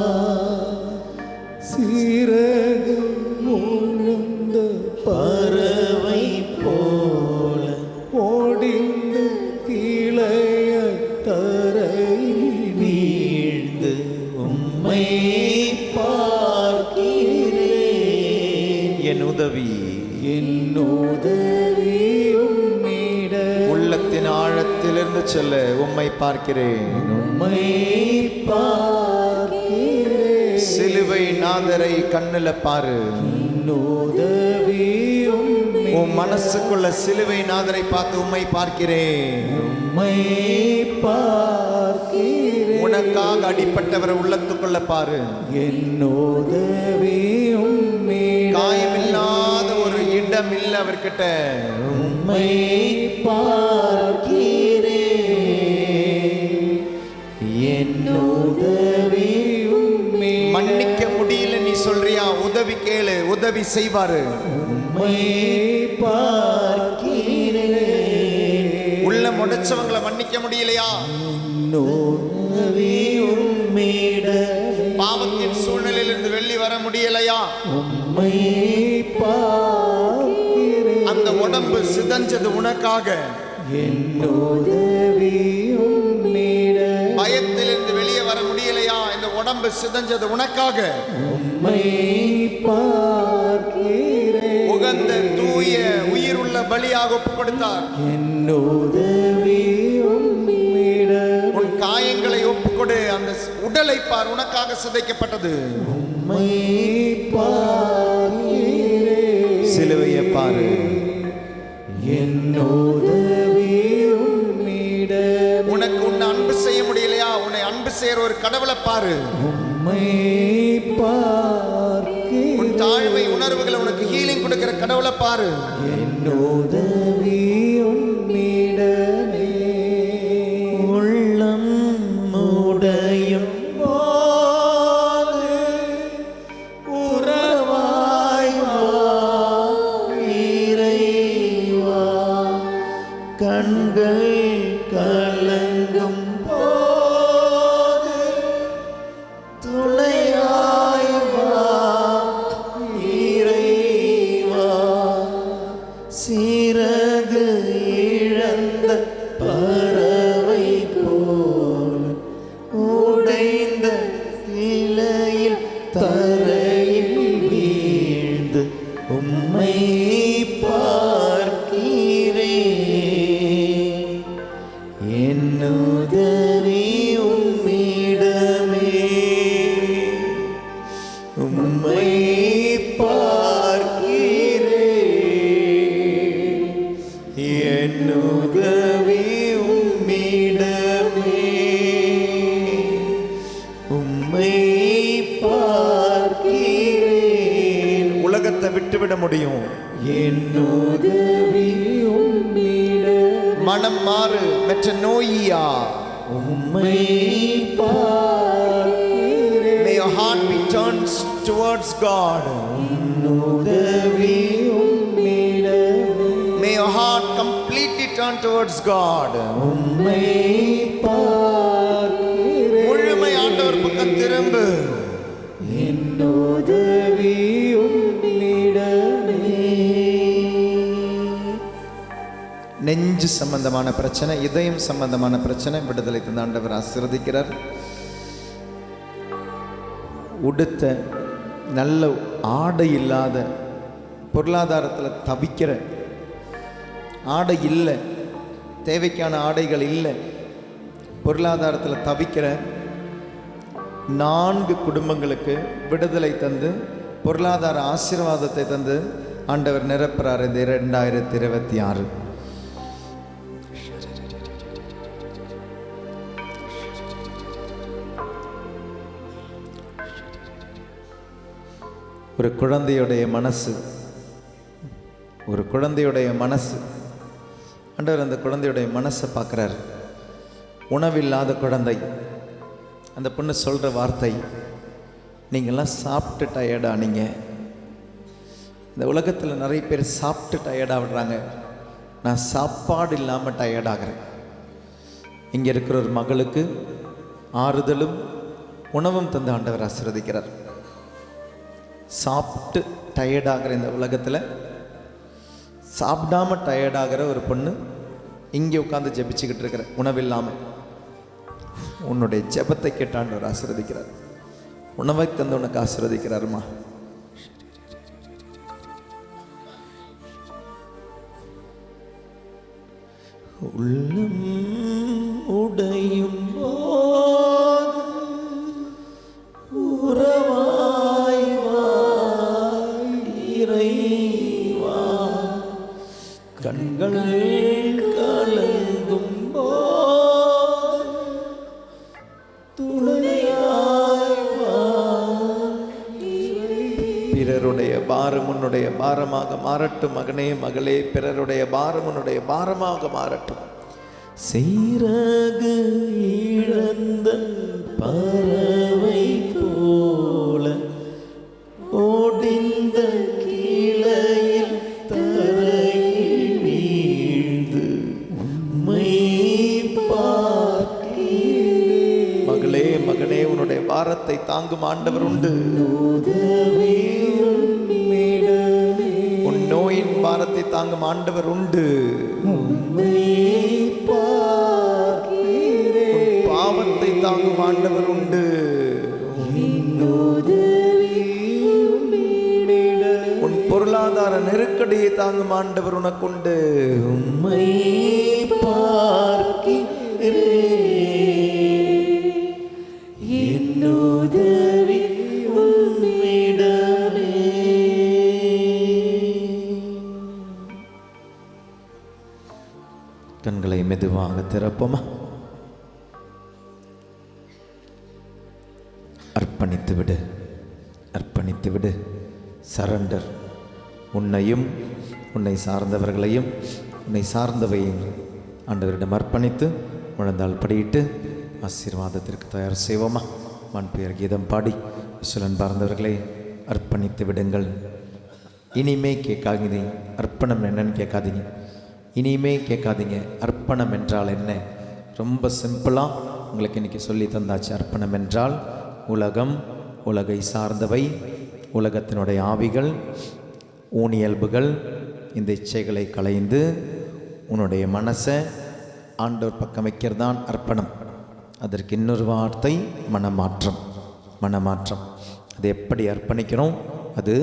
Speaker 4: சீரகு முழுந்த பறவை போல ஓடிந்து கிளைய தரையில் வீழ்ந்து உம்மை பார்க்கிறேன்.
Speaker 2: என் உதவி,
Speaker 4: என் உதவி உம்மிட.
Speaker 2: உள்ளத்தின் ஆழத்திலிருந்து சொல்ல, உம்மை பார்க்கிறேன்.
Speaker 4: உம்மை பார்க்கிறேன்.
Speaker 2: சிலுவை நாதரை கண்ணுல பாரு.
Speaker 4: உதவியும்
Speaker 2: உன் மனசுக்குள்ள சிலுவை நாதரை பார்த்து உம்மை பார்க்கிறேன்.
Speaker 4: உம்மை பார்க்கிறேன்.
Speaker 2: உனக்காக அடிப்பட்டவரை உள்ளத்துக்குள்ள பாரு.
Speaker 4: என் உதவியும்
Speaker 2: காயமில்லாத ஒரு இடம் இல்லை அவர்கிட்ட.
Speaker 4: உம்மை பார்க்கிறேன். என் உதவியும்
Speaker 2: மன்னிக்க முடியல நீ சொல்றியா? உதவி கேளு, உதவி செய்வாரு.
Speaker 4: உம்மை பார்க்கிறேன்.
Speaker 2: உள்ள முடைச்சவங்களை மன்னிக்க முடியலையா? பாவத்தின் சூழ்நிலையிலிருந்து வெளியே வர முடியலையா?
Speaker 4: உம்மை பார்க்கிறேன்.
Speaker 2: அந்த உடம்பு சிதஞ்சது உனக்காக.
Speaker 4: என் உதவியும்
Speaker 2: பயத்திலிருந்து வெளியே வர முடியலையா? இந்த உடம்பு சிதஞ்சது உனக்காக.
Speaker 4: உம்மை பார்க்கிறேன்.
Speaker 2: உகந்த தூய உயிருள்ள பலியாக ஒப்பு கொடுத்தார்.
Speaker 4: என் உதவியும்
Speaker 2: உன் காயங்களை ஒப்புக்கொடு. அந்த உடலை பார், உனக்காக சிதைக்கப்பட்டது.
Speaker 4: உம்மை பார்க்கிறேன்.
Speaker 2: சிலுவையை பாரு.
Speaker 4: என் உதவியும்
Speaker 2: உனக்கு உன்னை அன்பு செய்ய முடியலையா? உன்னை அன்பு செய்யற ஒரு கடவுளை பாரு.
Speaker 4: உம்மை பார்க்கிறேன்.
Speaker 2: உன் தாழ்மை உணர்வுகளை உனக்கு ஹீலிங் கொடுக்கிற கடவுளை பாரு.
Speaker 4: என் உதவியும் உள்ளம் உடையும் போது உறவாய் வா இறைவா. கண்கள் கலங்கும் போது துணையாய் வா இறைவா. சிறகு இழந்த பறவை போல உடைந்த கிளையில் தரையில் வீழ்ந்து உம்மை பார்க்கிறேன். என் உதவி உம்மிடமே. உம்மை பார்க்கிறேன். என் உதவி உம்மிடமே. உம்மை பார்க்கிறேன்.
Speaker 2: உலகத்தை விட்டுவிட முடியும்.
Speaker 4: என் உதவி உம்மிடமே.
Speaker 2: மனம் மாறு. மெச்ச நோயியா.
Speaker 4: உம்மை பார்க்கிறேன்.
Speaker 2: May your heart be turned towards God.
Speaker 4: உதவி உம்மிடமே.
Speaker 2: May your heart completely turn towards God.
Speaker 4: உம்மை பார்க்கிறேன்.
Speaker 2: முழுமை ஆண்டவர் பக்கம் திரும்பு.
Speaker 4: என் உதவி உம்மிடமே.
Speaker 2: நெஞ்சு சம்பந்தமான பிரச்சனை, இதயம் சம்பந்தமான பிரச்சனை விடுதலை தந்த ஆண்டவர் ஆசீர்வதிக்கிறார். உடுத்த நல்ல ஆடை இல்லாத, பொருளாதாரத்தில் தவிக்கிற, ஆடை இல்லை, தேவைக்கான ஆடைகள் இல்லை, பொருளாதாரத்தில் தவிக்கிற 4 குடும்பங்களுக்கு விடுதலை தந்து பொருளாதார ஆசீர்வாதத்தை தந்து ஆண்டவர் நிரப்புறார் இந்த 2026. ஒரு குழந்தையுடைய மனசு, ஒரு குழந்தையுடைய மனசு, ஆண்டவர் அந்த குழந்தையுடைய மனசை பார்க்குறார். உணவில்லாத குழந்தை. அந்த பொண்ணு சொல்கிற வார்த்தை, நீங்கள்லாம் சாப்பிட்டு டயர்டானீங்க. இந்த உலகத்தில் நிறைய பேர் சாப்பிட்டு டயர்டாக விடுறாங்க. நான் சாப்பாடு இல்லாமல் டயர்டாகிறேன். இங்கே இருக்கிற ஒரு மகளுக்கு ஆறுதலும் உணவும் தந்து ஆண்டவர் ஆசீர்வதிக்கிறார். சாப்பிட்டு டயர்டாகிற இந்த உலகத்தில் சாப்பிடாமல் டயர்டாகிற ஒரு பொண்ணு இங்கே உட்காந்து ஜெபிச்சுக்கிட்டு இருக்கிற, உணவில்லாமல். உன்னுடைய ஜெபத்தை கேட்டாண்டவர் ஆசீர்வதிக்கிறார். உணவை தந்து உனக்கு ஆசீர்வதிக்கிறாருமா.
Speaker 4: உள்ளம் உடையும் போது உறவா கலங்கும் போது துணையாய் வா.
Speaker 2: பிறருடைய பாரம் உன்னுடைய பாரமாக மாறட்டும் மகனே மகளே. பிறருடைய பாரம் உன்னுடைய பாரமாக மாறட்டும்.
Speaker 4: சிறகு இழந்த பறவை போல ஓடிந்த கிளையில் தரையில் வீழ்ந்து உம்மை பார்க்கிறேன்.
Speaker 2: மகளே மகனே, உன்னுடைய பாரத்தை தாங்கும் ஆண்டவர் உண்டு. உன் நோயின் பாரத்தை தாங்கும் ஆண்டவர் உண்டு. பாவத்தை தாங்கும் ஆண்டவர் உண்டு. உன் பொருளாதார நெருக்கடியை தாங்கும் ஆண்டவர் உனக்குண்டு.
Speaker 4: உம்மை பார்க்கிறேன். என் உதவி உம்மிடமே.
Speaker 2: கண்களை மெதுவாக திறப்போமா? அர்ப்பணித்து விடு, அர்ப்பணித்து விடு. சரண்டர். உன்னையும் உன்னை சார்ந்தவர்களையும் உன்னை சார்ந்தவையும் ஆண்டவரிடம் அர்ப்பணித்து முழந்தால் படியிட்டு ஆசீர்வாதத்திற்கு தயார் செய்வோமா? வான்பெயர் கீதம் பாடி சொல்லன் பார்ந்தவர்களை அர்ப்பணித்து விடுங்கள். இனிமே கேட்காதீங்க அர்ப்பணம் என்னன்னு கேட்காதீங்க. இனிமே கேட்காதீங்க அர்ப்பணம் என்றால் என்ன. ரொம்ப சிம்பிளாக உங்களுக்கு இன்றைக்கி சொல்லி தந்தாச்சு. அர்ப்பணம் என்றால் உலகம், உலகை சார்ந்தவை, உலகத்தினுடைய ஆவிகள், ஊனியல்புகள், இந்த இச்சைகளை களைந்து உன்னுடைய மனசை ஆண்டவர் பக்கம் வைக்கிறதான் அர்ப்பணம். அதற்கு இன்னொரு வார்த்தை மனமாற்றம். மனமாற்றம். அது எப்படி அர்ப்பணிக்கிறோம்? அது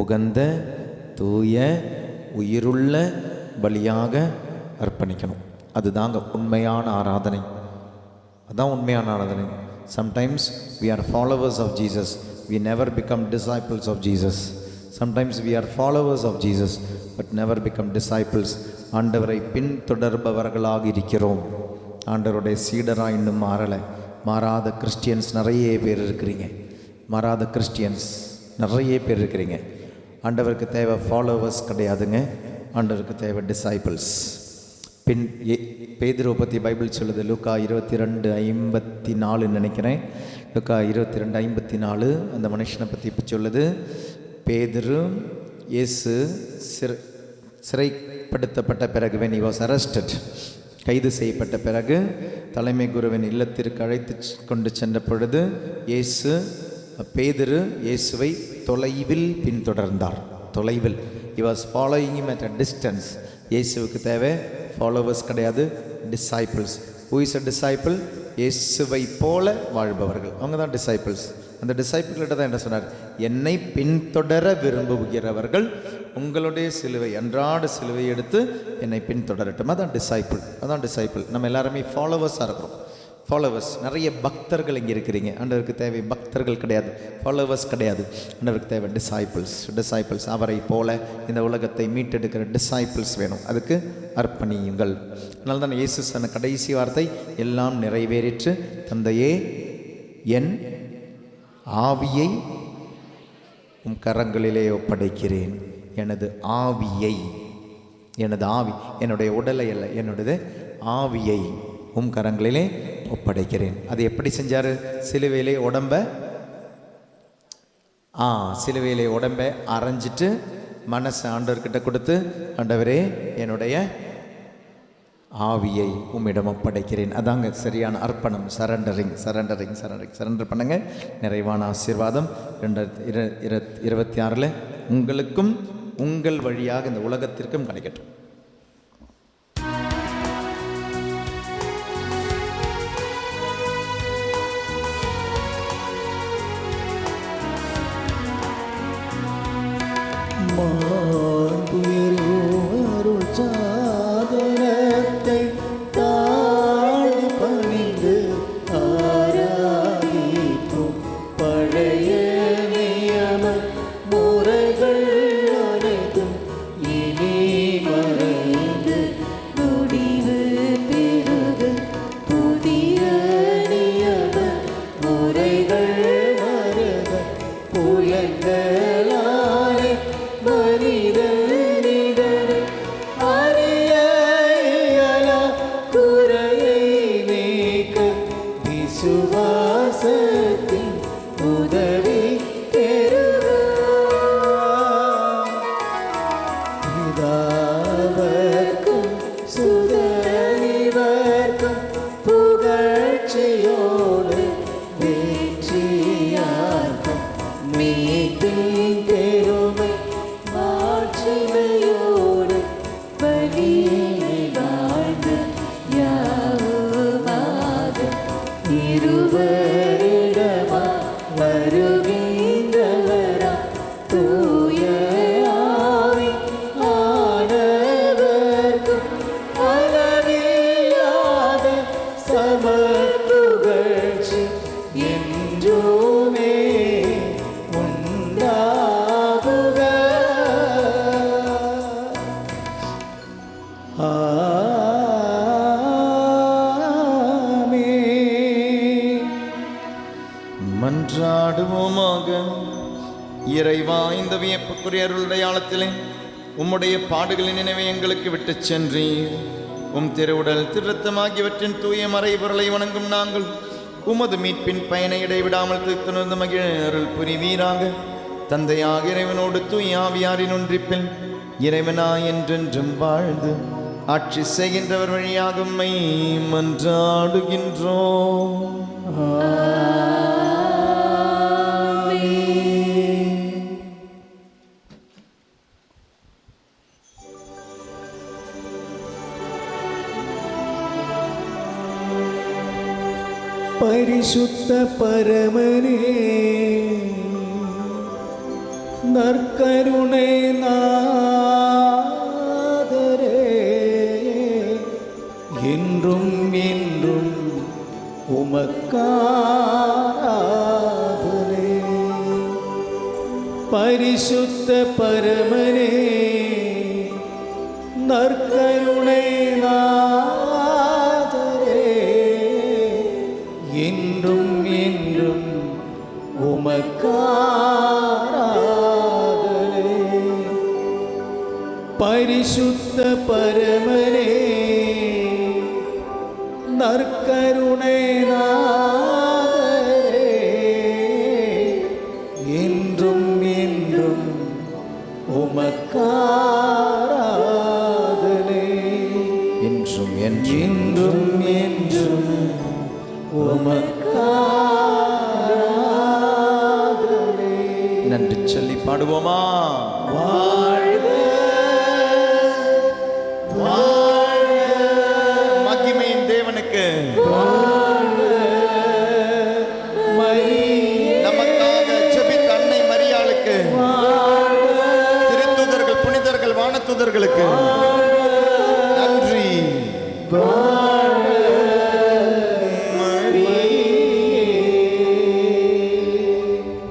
Speaker 2: உகந்த தூய உயிருள்ள பலியாக அர்ப்பணிக்கணும். அதுதாங்க உண்மையான ஆராதனை. அதுதான் உண்மையான ஆராதனை. Sometimes we are followers of Jesus. We never become disciples of Jesus. Sometimes we are followers of Jesus but never become disciples. ஆண்டவரை பின்தொடர்பவர்களாக இருக்கிறோம். ஆண்டவருடைய சீடராக இன்னும் மாறலை. மாறாத கிறிஸ்டியன்ஸ் நிறைய பேர் இருக்கிறீங்க. மாறாத கிறிஸ்டியன்ஸ் நிறைய பேர் இருக்கிறீங்க. ஆண்டவருக்கு தேவை ஃபாலோவர்ஸ் கிடையாதுங்க. ஆண்டவருக்கு தேவை டிசைபிள்ஸ். பேதுருவை பற்றி பைபிள் சொல்லுது. லூக்கா 22:54 நினைக்கிறேன். லூக்கா 22:54 அந்த மனுஷனை பற்றி இப்போ சொல்லுது. பேதுரு இயேசு சிறைப்படுத்தப்பட்ட பிறகு when he was arrested, கைது செய்யப்பட்ட பிறகு தலைமை குருவின் இல்லத்திற்கு அழைத்து கொண்டு சென்ற பொழுது பேதுரு இயேசுவை தொலைவில் பின்தொடர்ந்தார். தொலைவில். he was following him at a distance. இயேசுவுக்கு தேவை ஃபாலோவர்ஸ் கிடையாது, disciples. who is a disciple? இயேசுவை போல வாழ்பவர்கள், அவங்க தான் டிசைபிள்ஸ். அந்த டிசைபிள்கிட்ட தான் என்ன சொன்னார்? என்னை பின்தொடர விரும்புகிறவர்கள் உங்களுடைய சிலுவை, அன்றாட சிலுவை எடுத்து என்னை பின்தொடரட்டும். அதான் டிசைபிள். அதான் டிசைபிள். நம்ம எல்லாருமே ஃபாலோவர்ஸாக இருக்கிறோம். ஃபாலோவர்ஸ். நிறைய பக்தர்கள் இங்கே இருக்கிறீங்க. ஆண்டவருக்கு தேவை பக்தர்கள் கிடையாது, ஃபாலோவர்ஸ் கிடையாது. ஆண்டவருக்கு தேவை டிசைபிள்ஸ். டிசைபிள்ஸ். அவரை போல இந்த உலகத்தை மீட்டெடுக்கிற டிசைபிள்ஸ் வேணும். அதுக்கு அர்ப்பணியுங்கள். அதனால தான் இயேசு சொன்ன கடைசி வார்த்தை, எல்லாம் நிறைவேறிற்று, தந்தையே என் ஆவியை உம் கரங்களிலே ஒப்படைக்கிறேன். எனது ஆவியை, எனது ஆவி, என்னுடைய உடலை அல்ல, என்னுடைய ஆவியை உம் கரங்களிலே ஒப்படைக்கிறேன். அது எப்படி செஞ்சார்? சிலுவையிலே உடம்பை அரைஞ்சிட்டு மனசை ஆண்டவர்கிட்ட கொடுத்து, ஆண்டவரே என்னுடைய ஆவியை உம்மிடம் ஒப்படைக்கிறேன். அதாங்க சரியான அர்ப்பணம். சரண்டர் பண்ணுங்க. நிறைவான ஆசீர்வாதம் 2026 உங்களுக்கும் உங்கள் வழியாக இந்த உலகத்திற்கும் கிடைக்கட்டும்.
Speaker 4: அருள் சாதனத்தை தாழ் பணிந்து ஆராதிக்கும் பழைய நியம முறைகள் அனைத்தும் இனி மற ஆமென்.
Speaker 2: மன்றாடுவோமாக. இறைவா, இந்த வியப்புக்குரிய அருளுடையாளத்திலே உம்முடைய பாடுகளின் நினைவை எங்களுக்கு விட்டுச் சென்றீர். உம் திருவுடல் திருரத்தம் ஆகியவற்றின் தூய மறைபொருளை வணங்கும் நாங்கள் உமது மீட்பின் பயனை இடைவிடாமல் திருத்துணர்ந்து மகிழ அருள் புரிவீராக. தந்தையாக இறைவனோடு தூய ஆவியாரின் ஒன்றிப்பில் இறைவனாய் என்றென்றும் வாழ்ந்து ஆட்சி செய்கின்றவர் வழியாக உம்மை மன்றாடுகின்றோம்.
Speaker 4: பரிசுத்த பரமனே, நற்கருணை நாதரே, என்றும் என்றும் உமக்காராதனை. பரிசுத்த பரமனே, நற்கருணை நாதரே, என்றும் என்றும் உமக்காராதனை. பரிசுத்த பரமனே, நற்கருணை நாதரே, என்றும் என்றும் உமக்காராதனை.
Speaker 2: என்றும் என்றும்
Speaker 4: என்றும் என்றும் உமக்காராதனை.
Speaker 2: நன்றி சொல்லி பாடுவோமா.
Speaker 4: வாழ்க வாழ்க
Speaker 2: மகிமையின் தேவனுக்கு
Speaker 4: மரியே,
Speaker 2: நமக்காக ஜெபித்த அன்னை மரியாளுக்கு, திருத்தூதர்கள் புனிதர்கள் வானதூதர்களுக்கு நன்றி.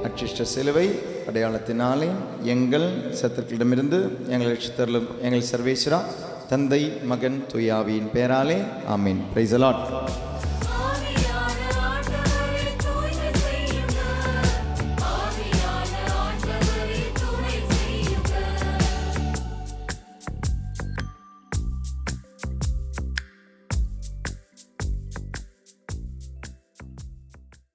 Speaker 2: அச்சிஷ்ட சிலுவை அடையாளத்தினாலே எங்கள் சத்துருக்களிடமிருந்து எங்களை ரட்சித்தருளும் எங்கள் சர்வேஸ்வரா, தந்தை மகன் தூய ஆவியின் பெயராலே ஆமீன். Praise the Lord.